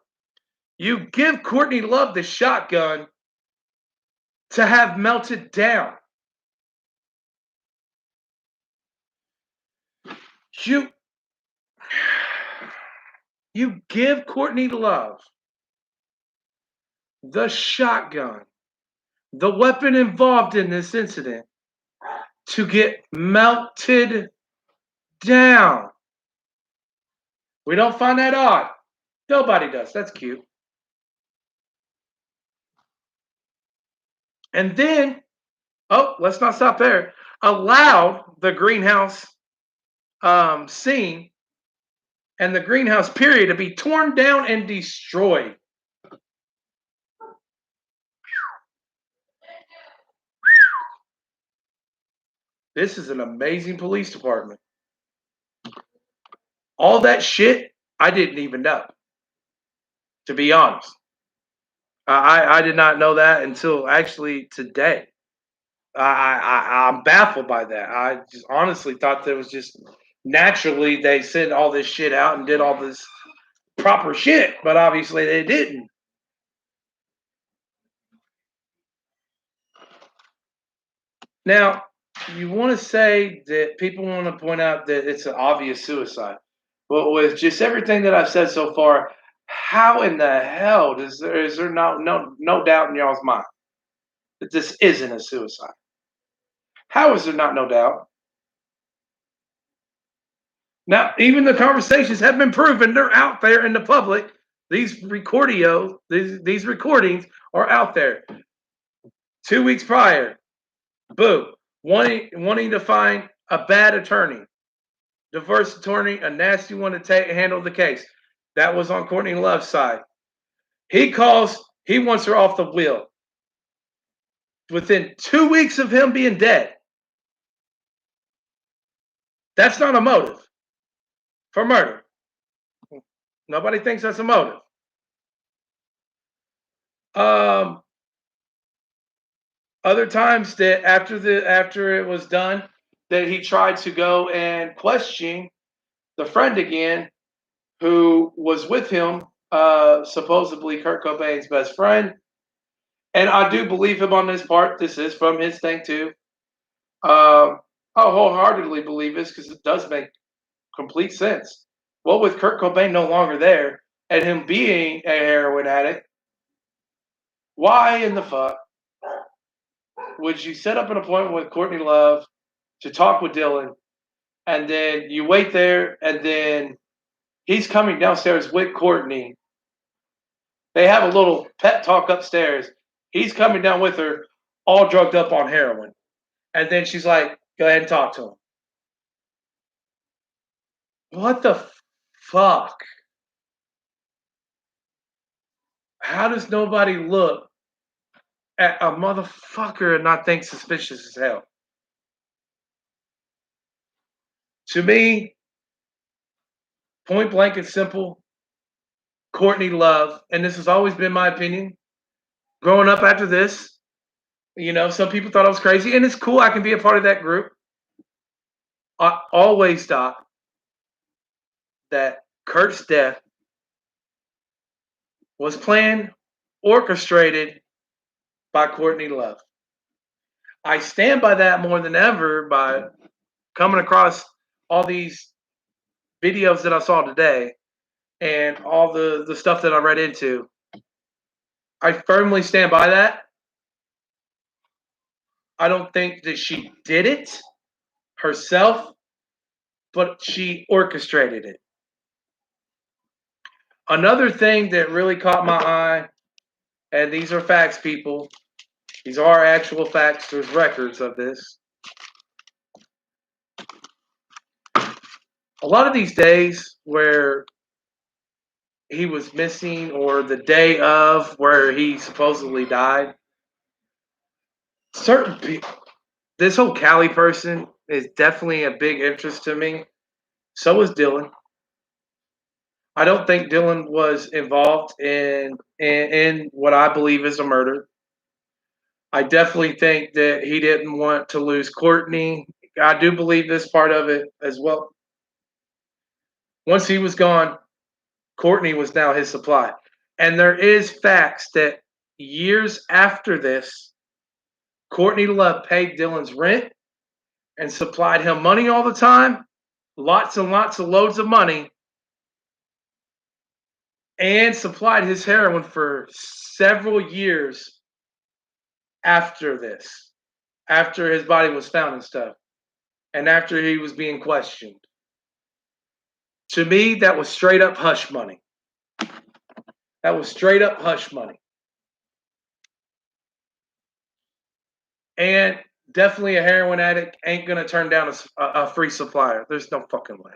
You give Courtney Love the shotgun to have melted down. You you give Courtney Love the shotgun, the weapon involved in this incident, to get melted down. We don't find that odd. Nobody does. That's cute. And then, oh, let's not stop there. Allowed the greenhouse scene and the greenhouse period to be torn down and destroyed. This is an amazing police department. All that shit, I didn't even know, to be honest. I did not know that until actually today. I'm baffled by that. I just honestly thought that was just naturally they sent all this shit out and did all this proper shit, but obviously they didn't. Now, you want to say that people want to point out that it's an obvious suicide, but with just everything that I've said so far, how in the hell is there no doubt in y'all's mind that this isn't a suicide? How is there not no doubt? Now, even the conversations have been proven; they're out there in the public. These recordings are out there. 2 weeks prior, boom, wanting to find a bad attorney, diverse attorney, a nasty one to handle the case. That was on Courtney Love's side. He calls. He wants her off the wheel. Within 2 weeks of him being dead, that's not a motive for murder. Nobody thinks that's a motive. Other times that after it was done, that he tried to go and question the friend again, who was with him, supposedly Kurt Cobain's best friend. And I do believe him on this part. This is from his thing too. I wholeheartedly believe this because it does make complete sense. Well, with Kurt Cobain no longer there and him being a heroin addict, why in the fuck would you set up an appointment with Courtney Love to talk with Dylan, and then you wait there, and then he's coming downstairs with Courtney. They have a little pep talk upstairs. He's coming down with her, all drugged up on heroin. And then she's like, go ahead and talk to him. What the fuck? How does nobody look at a motherfucker and not think suspicious as hell? To me, point blank and simple, Courtney Love, and this has always been my opinion, growing up after this, some people thought I was crazy, and it's cool. I can be a part of that group. I always thought that Kurt's death was planned, orchestrated by Courtney Love. I stand by that more than ever by coming across all these videos that I saw today and all the stuff that I read into. I firmly stand by that. I don't think that she did it herself, but she orchestrated it. Another thing that really caught my eye, and these are facts, people. These are actual facts. There's records of this. A lot of these days where he was missing, or the day of where he supposedly died, certain people, this whole Cali person is definitely a big interest to me. So is Dylan. I don't think Dylan was involved in what I believe is a murder. I definitely think that he didn't want to lose Courtney. I do believe this part of it as well. Once he was gone, Courtney was now his supply. And there is facts that years after this, Courtney Love paid Dylan's rent and supplied him money all the time, lots and lots of loads of money. and supplied his heroin for several years after this, after his body was found and stuff, and after he was being questioned. To me, that was straight up hush money. That was straight up hush money. And definitely a heroin addict ain't gonna turn down a free supplier. There's no fucking way.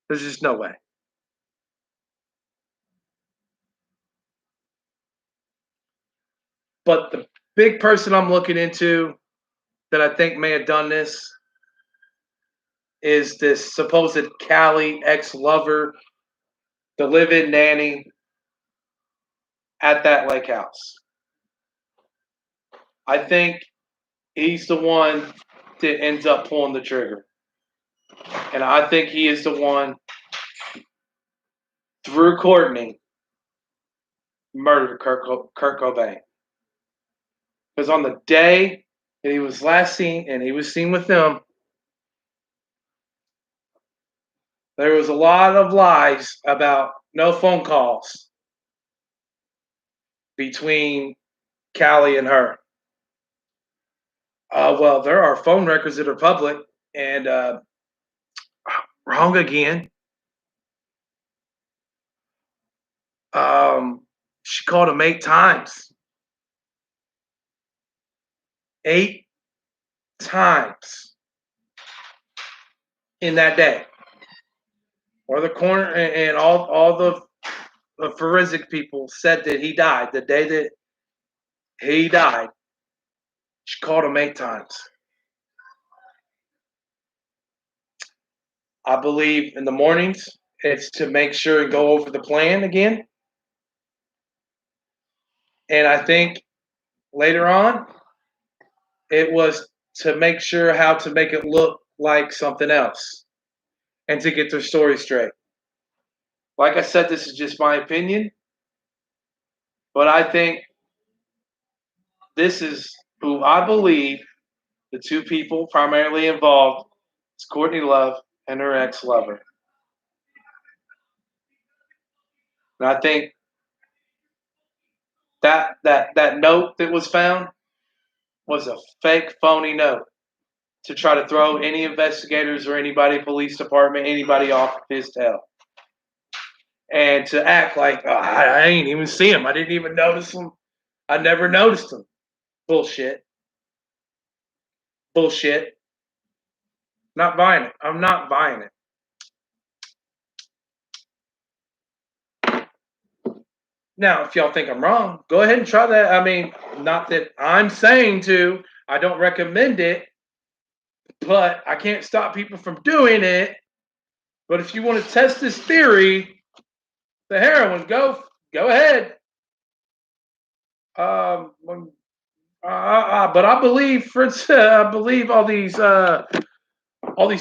There's just no way. But the big person I'm looking into that I think may have done this is this supposed Cali ex-lover, the live-in nanny at that lake house. I think he's the one that ends up pulling the trigger. And I think he is the one, through Courtney, murdered Kurt Cobain. Because on the day that he was last seen, and he was seen with them, there was a lot of lies about no phone calls between Callie and her. Well, there are phone records that are public, and wrong again. She called him 8 times. 8 times in that day. Or the corner and all the forensic people said that he died. The day that he died, she called him 8 times. I believe in the mornings, it's to make sure and go over the plan again. And I think later on, it was to make sure how to make it look like something else and to get their story straight. Like I said, this is just my opinion, but I think this is who I believe the two people primarily involved is Courtney Love and her ex-lover. And I think that note that was found was a fake, phony note to try to throw any investigators or anybody, police department, anybody off of his tail. And to act like, oh, I ain't even see him. I didn't even notice him. I never noticed him. Bullshit. Bullshit. Not buying it. I'm not buying it. Now, if y'all think I'm wrong, go ahead and try that. I mean, not that I'm saying to, I don't recommend it, but I can't stop people from doing it. But if you want to test this theory, the heroin, go ahead. But I believe, Fritz, I believe all these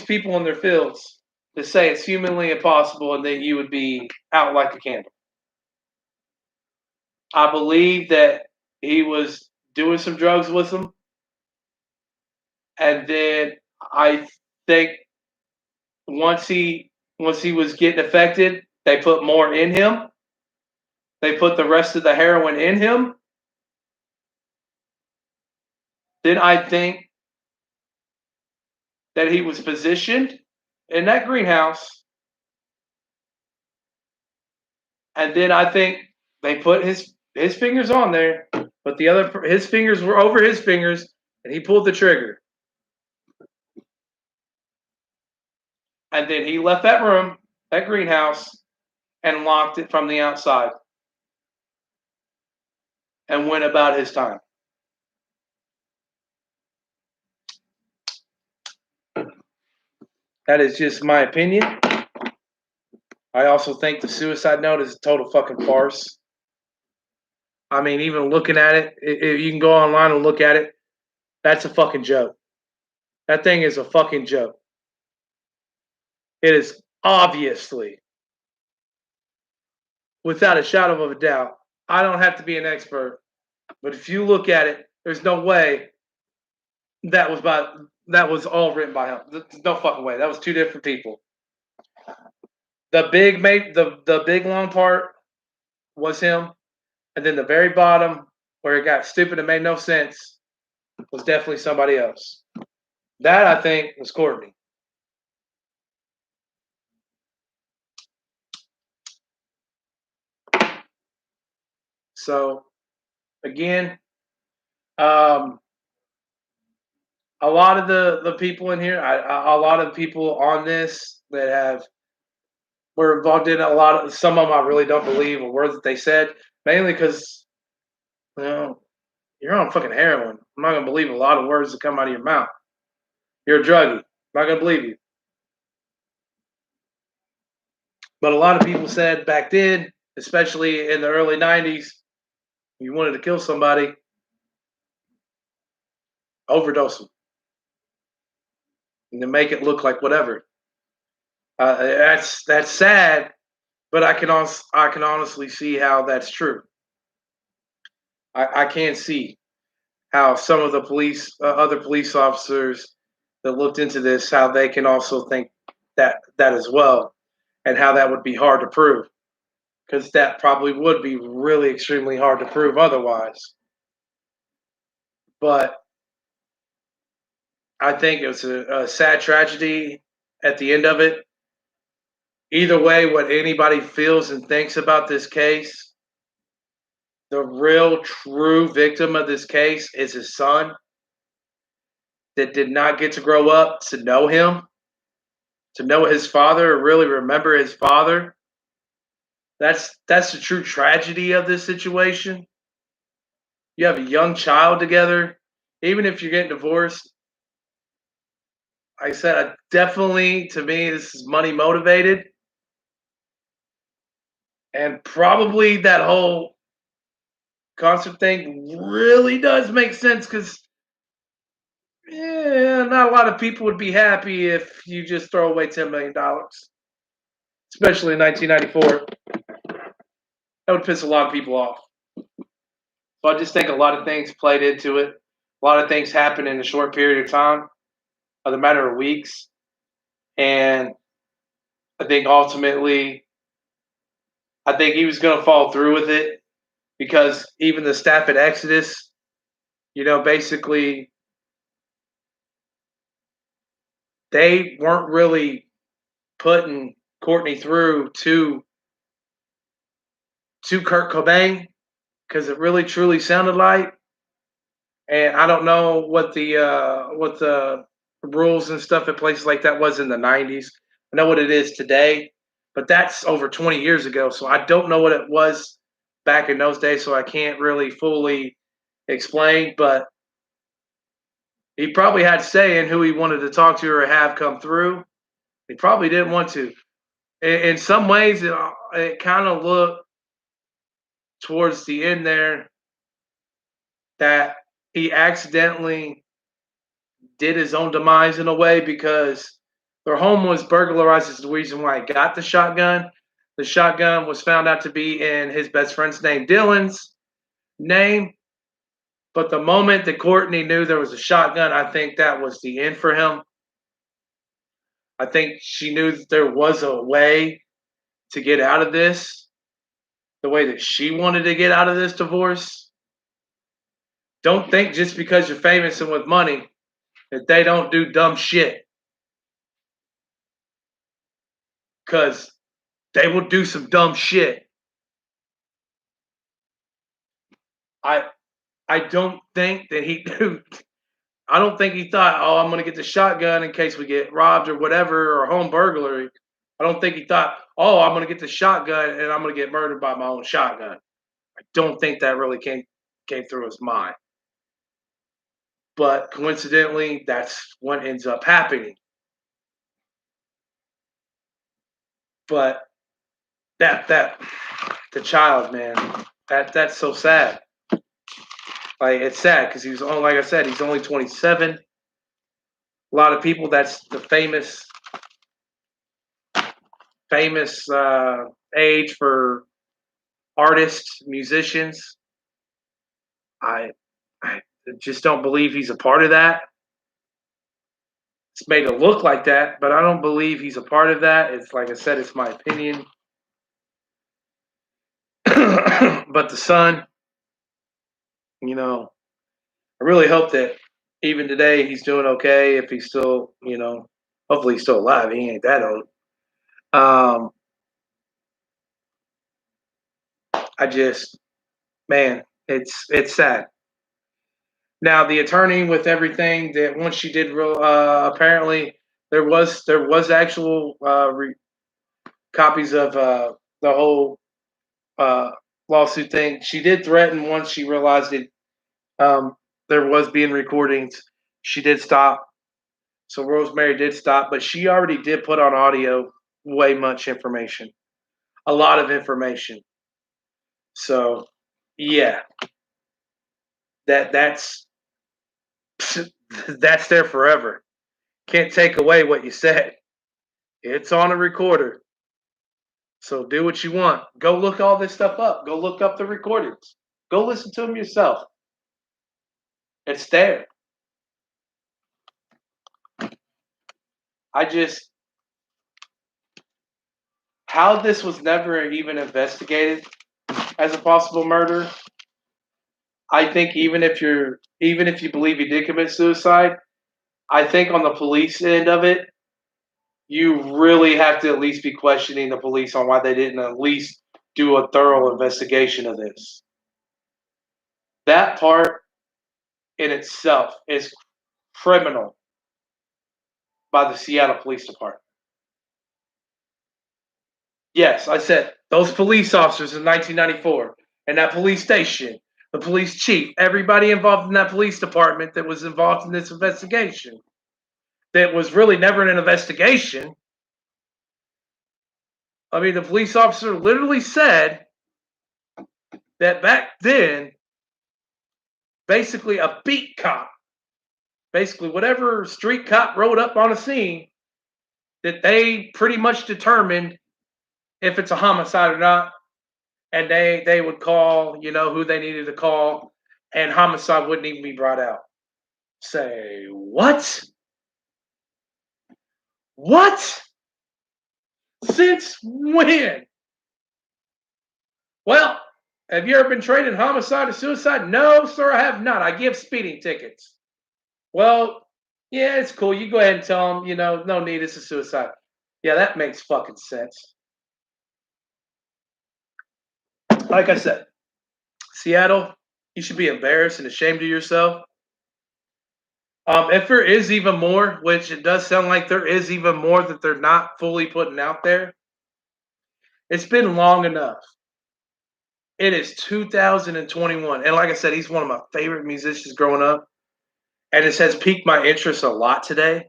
people in their fields to say it's humanly impossible and that you would be out like a candle. I believe that he was doing some drugs with them, and then I think once he was getting affected, they put more in him. They put the rest of the heroin in him. Then I think that he was positioned in that greenhouse. And then I think they put his fingers on there, but his fingers were over his fingers, and he pulled the trigger. And then he left that room, that greenhouse, and locked it from the outside and went about his time. That is just my opinion. I also think the suicide note is a total fucking farce. I mean, even looking at it, if you can go online and look at it, that's a fucking joke. That thing is a fucking joke. It is obviously, without a shadow of a doubt, I don't have to be an expert, but if you look at it, there's no way that was all written by him. There's no fucking way. That was two different people. The big long part was him, and then the very bottom where it got stupid and made no sense was definitely somebody else. That I think was Courtney. So again, um, a lot of the people in here, a lot of people on this that have were involved in a lot of some of them I really don't believe a word that they said, mainly because you know you're on fucking heroin. I'm not gonna believe a lot of words that come out of your mouth. You're a druggie. I'm not gonna believe you. But a lot of people said back then, especially in the early '90s, you wanted to kill somebody, overdose them, and then make it look like whatever. That's sad, but I can honestly see how that's true. I can see how some of the other police officers that looked into this, how they can also think that as well, and how that would be hard to prove, because that probably would be really extremely hard to prove otherwise. But I think it was a sad tragedy at the end of it. Either way, what anybody feels and thinks about this case, the real true victim of this case is his son that did not get to grow up to know him, to know his father, or really remember his father. That's the true tragedy of this situation. You have a young child together, even if you're getting divorced. Like I said, definitely to me, this is money motivated, and probably that whole concert thing really does make sense because not a lot of people would be happy if you just throw away $10 million, especially in 1994. That would piss a lot of people off. So I just think a lot of things played into it. A lot of things happened in a short period of time, of the matter of weeks, and I think ultimately, I think he was going to fall through with it because even the staff at Exodus, basically they weren't really putting Courtney through to Kurt Cobain because it really truly sounded like. And I don't know what the rules and stuff at places like that was in the '90s. I know what it is today, but that's over 20 years ago. So I don't know what it was back in those days. So I can't really fully explain. But he probably had say in who he wanted to talk to or have come through. He probably didn't want to. In some ways, it kind of looked towards the end there that he accidentally did his own demise in a way because their home was burglarized is the reason why he got the shotgun. The shotgun was found out to be in his best friend's name, Dylan's name. But the moment that Courtney knew there was a shotgun, I think that was the end for him. I think she knew that there was a way to get out of this, the way that she wanted to get out of this divorce. Don't think just because you're famous and with money that they don't do dumb shit. Because they will do some dumb shit. I I don't think that he I don't think he thought, oh, I'm gonna get the shotgun in case we get robbed or whatever or home burglary. I don't think he thought, oh, I'm gonna get the shotgun and I'm gonna get murdered by my own shotgun. I don't think that really came through his mind. But coincidentally, that's what ends up happening. But that the child, man, that's so sad. Like it's sad because he was only, like I said, he's only 27. A lot of people, that's the famous age for artists, musicians. I I just don't believe he's a part of that. It's made it look like that, but I don't believe he's a part of that. It's like I said, it's my opinion. But the son, I really hope that even today he's doing okay. If he's still, hopefully he's still alive. He ain't that old. Um, I just, man, it's sad. Now the attorney with everything that once she did, apparently there was actual copies of the whole uh, lawsuit thing. She did threaten once she realized it. Um, there was being recordings. She did stop. So Rosemary did stop, but she already did put on audio way much information, a lot of information. So yeah, that's that's there forever. Can't take away what you said. It's on a recorder. So do what you want. Go look all this stuff up. Go look up the recordings. Go listen to them yourself. It's there. I just how this was never even investigated as a possible murder. I think even if you believe he did commit suicide, I think on the police end of it, you really have to at least be questioning the police on why they didn't at least do a thorough investigation of this. That part in itself is criminal by the Seattle Police Department. Yes, I said those police officers in 1994 and that police station, the police chief, everybody involved in that police department that was involved in this investigation, that was really never an investigation. I mean, the police officer literally said that back then, basically a beat cop, basically whatever street cop rode up on a scene, that they pretty much determined if it's a homicide or not, and they would call, who they needed to call, and homicide wouldn't even be brought out. Say what? What? Since when? Well, have you ever been trained in homicide or suicide? No, sir, I have not. I give speeding tickets. Well, yeah, it's cool. You go ahead and tell them, no need, it's a suicide. Yeah, that makes fucking sense. Like I said, Seattle, you should be embarrassed and ashamed of yourself. If there is even more, which it does sound like there is even more that they're not fully putting out there, it's been long enough. It is 2021. And like I said, he's one of my favorite musicians growing up. And it has piqued my interest a lot today,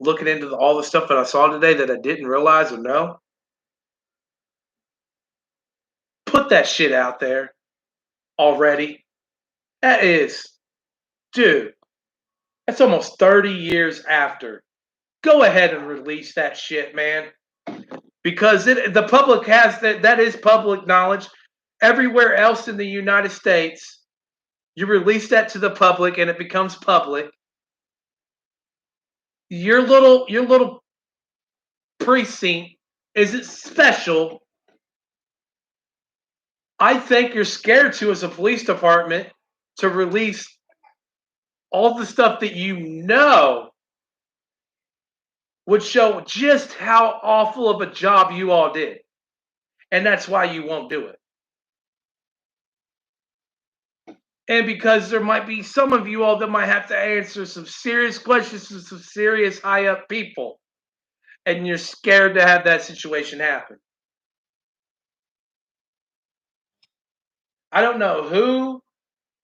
looking into all the stuff that I saw today that I didn't realize or know. Put that shit out there already. That is, dude, that's almost 30 years after. Go ahead and release that shit, man. Because the public has that is public knowledge. Everywhere else in the United States, you release that to the public and it becomes public. Your little precinct isn't special. I think you're scared to, as a police department, to release all the stuff that would show just how awful of a job you all did. And that's why you won't do it. And because there might be some of you all that might have to answer some serious questions to some serious high up people. And you're scared to have that situation happen. I don't know who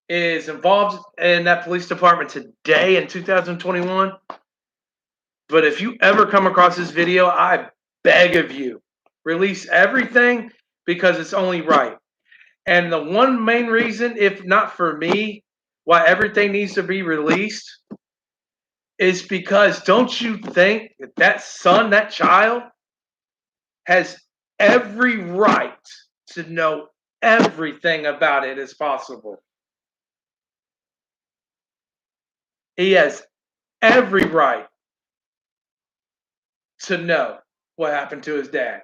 is involved in that police department today in 2021. But if you ever come across this video, I beg of you, release everything because it's only right. And the one main reason, if not for me, why everything needs to be released is because don't you think that son, that child, has every right to know everything about it as possible? He has every right to know what happened to his dad.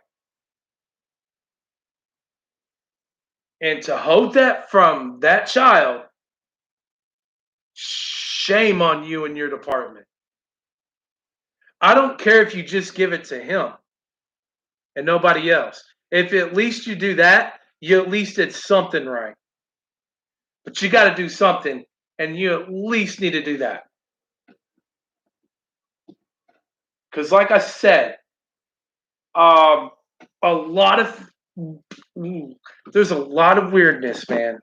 And to hold that from that child, shame on you and your department. I don't care if you just give it to him and nobody else. If at least you do that, you at least did something right. But you got to do something, and you at least need to do that. Because, like I said, um, a lot of there's a lot of weirdness, man.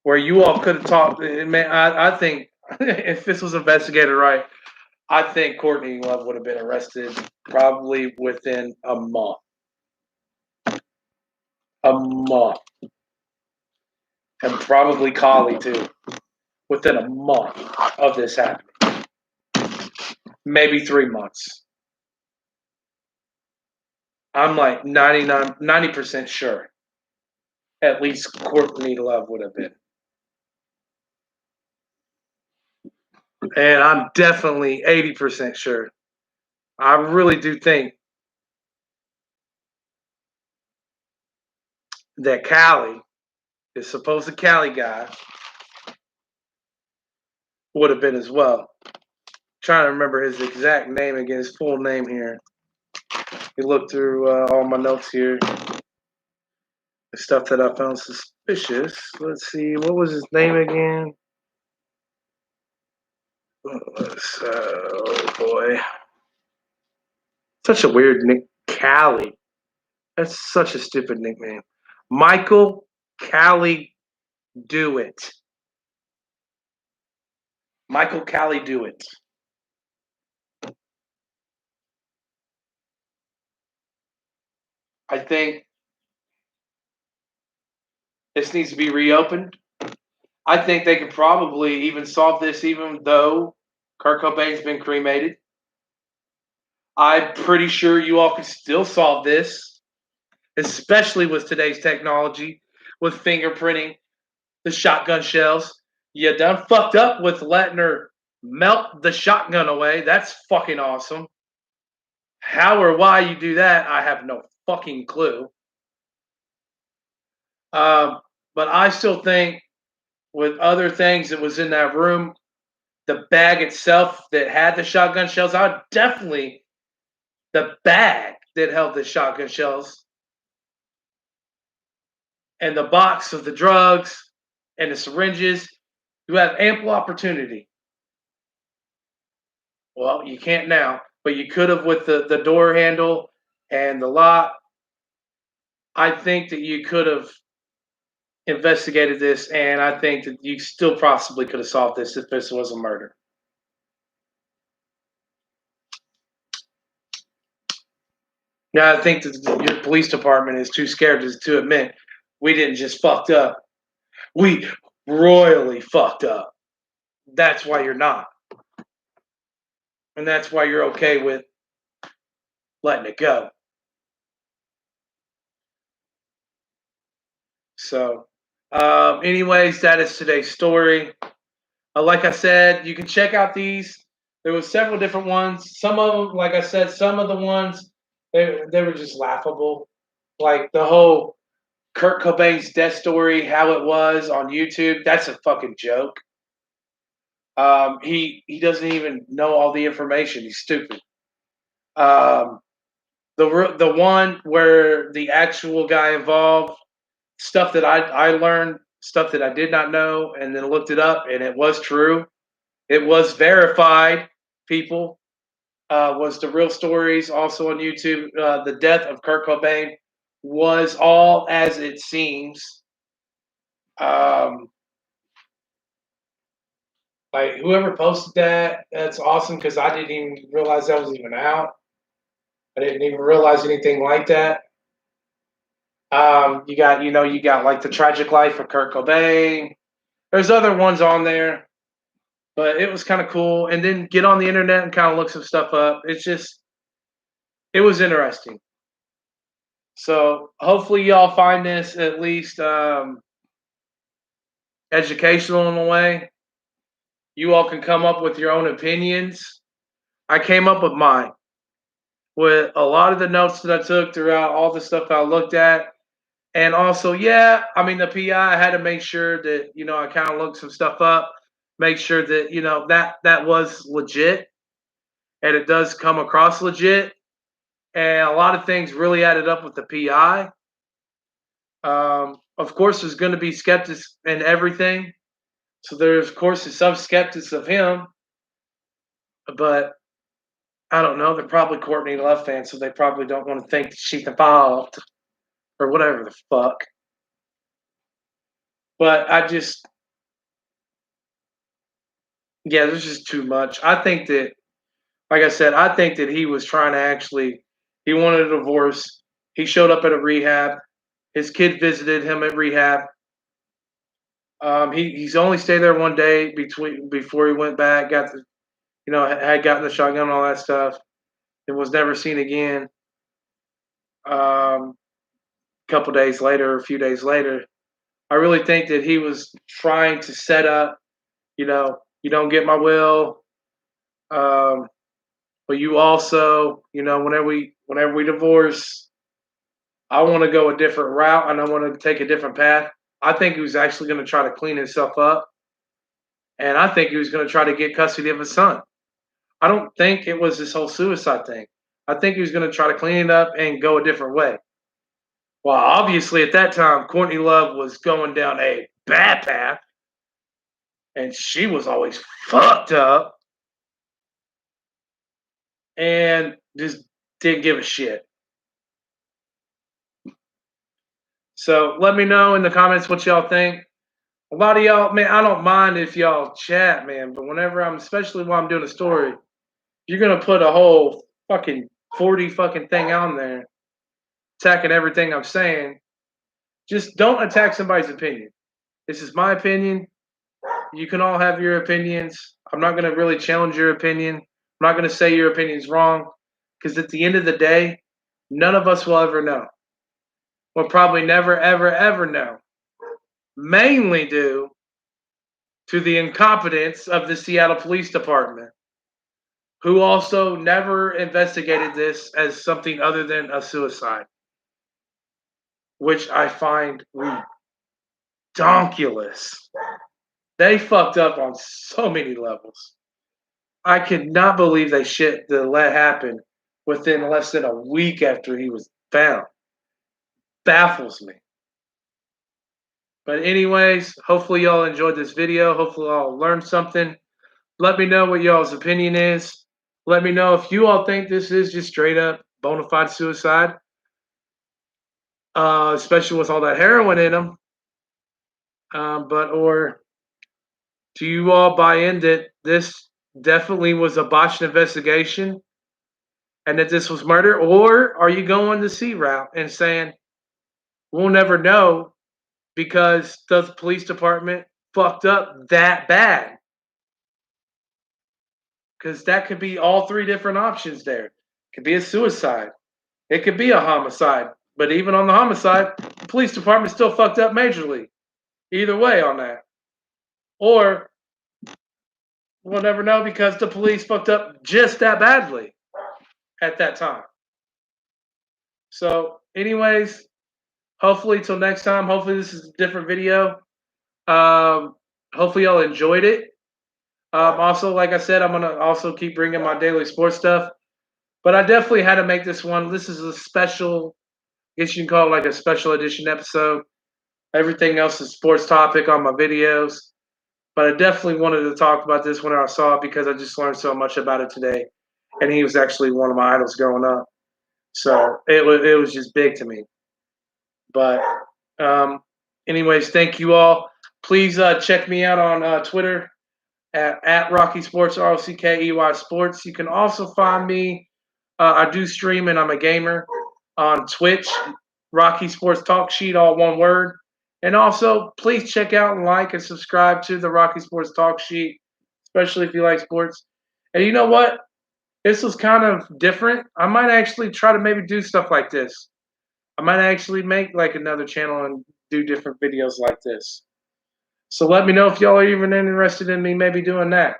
Where you all could have talked, man. I think if this was investigated right, I think Courtney Love would have been arrested probably within a month. A month. And probably Collie too. Within a month of this happening. Maybe 3 months. I'm like 90% sure. At least Courtney Love would have been. And I'm definitely 80% sure. I really do think that Callie, the supposed Cali guy, would have been as well. Trying to remember his exact name again, his full name here. You look through all my notes here, the stuff that I found suspicious. Let's see, what was his name again? Oh boy, such a weird nick, Callie. That's such a stupid nickname. Michael Callie Do It. Michael Callie Do It. I think this needs to be reopened. I think they could probably even solve this, even though Kurt Cobain's been cremated. I'm pretty sure you all could still solve this, especially with today's technology, with fingerprinting, the shotgun shells. You done fucked up with letting her melt the shotgun away. That's fucking awesome. How or why you do that, I have no fucking clue. Um, but I still think with other things that was in that room, the bag itself that had the shotgun shells, I would definitely the bag that held the shotgun shells and the box of the drugs and the syringes, you have ample opportunity. Well, you can't now, but you could have with the door handle and the lock. I think that you could have investigated this, and I think that you still possibly could have solved this if this was a murder. Now, I think that your police department is too scared to admit we didn't just fucked up. We royally fucked up. That's why you're not. And that's why you're okay with letting it go. So, anyways, that is today's story. Like I said, you can check out these. There was several different ones. Some of them, like I said, some of the ones they were just laughable. Like the whole Kurt Cobain's death story, how it was on YouTube. That's a fucking joke. He doesn't even know all the information. He's stupid. Um, the one where the actual guy involved, stuff that I learned, stuff that I did not know, and then looked it up, and it was true. It was verified. People was the real stories also on YouTube. The death of Kurt Cobain was all as it seems. Um, like whoever posted that, that's awesome because I didn't even realize that was even out. I didn't even realize anything like that. You got like the tragic life of Kurt Cobain. There's other ones on there, but it was kind of cool. And then get on the internet and kind of look some stuff up. It was interesting. So hopefully y'all find this at least educational in a way. You all can come up with your own opinions. I came up with mine with a lot of the notes that I took throughout all the stuff I looked at. And also, yeah, I mean, the PI had to make sure that, I kind of looked some stuff up, make sure that, that was legit and it does come across legit. And a lot of things really added up with the PI. Of course, there's going to be skeptics and everything. So there's, of course, some skeptics of him, but I don't know. They're probably Courtney Love fans, so they probably don't want to think that she's involved or whatever the fuck. But yeah, there's just too much. I think that, like I said, I think that he was trying to he wanted a divorce. He showed up at a rehab. His kid visited him at rehab. He's only stayed there one day before he went back. Got the, had gotten the shotgun and all that stuff. It was never seen again. A couple days later, a few days later, I really think that he was trying to set up. You don't get my will, but you also, whenever we divorce, I want to go a different route and I want to take a different path. I think he was actually going to try to clean himself up, and I think he was going to try to get custody of his son. I don't think it was this whole suicide thing. I think he was going to try to clean it up and go a different way. Well, obviously at that time, Courtney Love was going down a bad path, and she was always fucked up and just didn't give a shit. So let me know in the comments what y'all think. A lot of y'all, man, I don't mind if y'all chat, man, but especially while I'm doing a story, you're gonna put a whole fucking 40 fucking thing on there, attacking everything I'm saying. Just don't attack somebody's opinion. This is my opinion. You can all have your opinions. I'm not gonna really challenge your opinion. I'm not gonna say your opinion's wrong, because at the end of the day, none of us will ever know. We'll probably never, ever, ever know. Mainly due to the incompetence of the Seattle Police Department, who also never investigated this as something other than a suicide, which I find redonkulous. They fucked up on so many levels. I could not believe that let happen within less than a week after he was found. Baffles me. But anyways, hopefully y'all enjoyed this video. Hopefully y'all learned something. Let me know what y'all's opinion is. Let me know if you all think this is just straight up bona fide suicide, especially with all that heroin in them. Or do you all buy in that this definitely was a botched investigation and that this was murder? Or are you going the C route and saying, we'll never know because the police department fucked up that bad? Because that could be all three different options there. It could be a suicide. It could be a homicide. But even on the homicide, the police department still fucked up majorly. Either way on that. Or we'll never know because the police fucked up just that badly at that time. So, anyways, hopefully till next time. Hopefully this is a different video. Hopefully y'all enjoyed it. Also, like I said, I'm gonna also keep bringing my daily sports stuff. But I definitely had to make this one. This is a special, I guess you can call it like a special edition episode. Everything else is sports topic on my videos. But I definitely wanted to talk about this when I saw it because I just learned so much about it today. And he was actually one of my idols growing up. So it was just big to me. But anyways, thank you all. Please check me out on Twitter at Rocky Sports, ROCKEY Sports. You can also find me. I do stream and I'm a gamer on Twitch, Rocky Sports Talk Sheet, all one word. And also, please check out and like and subscribe to the Rocky Sports Talk Sheet, especially if you like sports. And you know what? This was kind of different. I might actually try to maybe do stuff like this. I might actually make like another channel and do different videos like this. So let me know if y'all are even interested in me maybe doing that.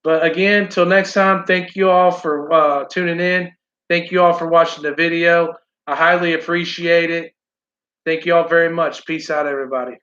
But again, till next time, thank you all for tuning in. Thank you all for watching the video. I highly appreciate it. Thank you all very much. Peace out, everybody.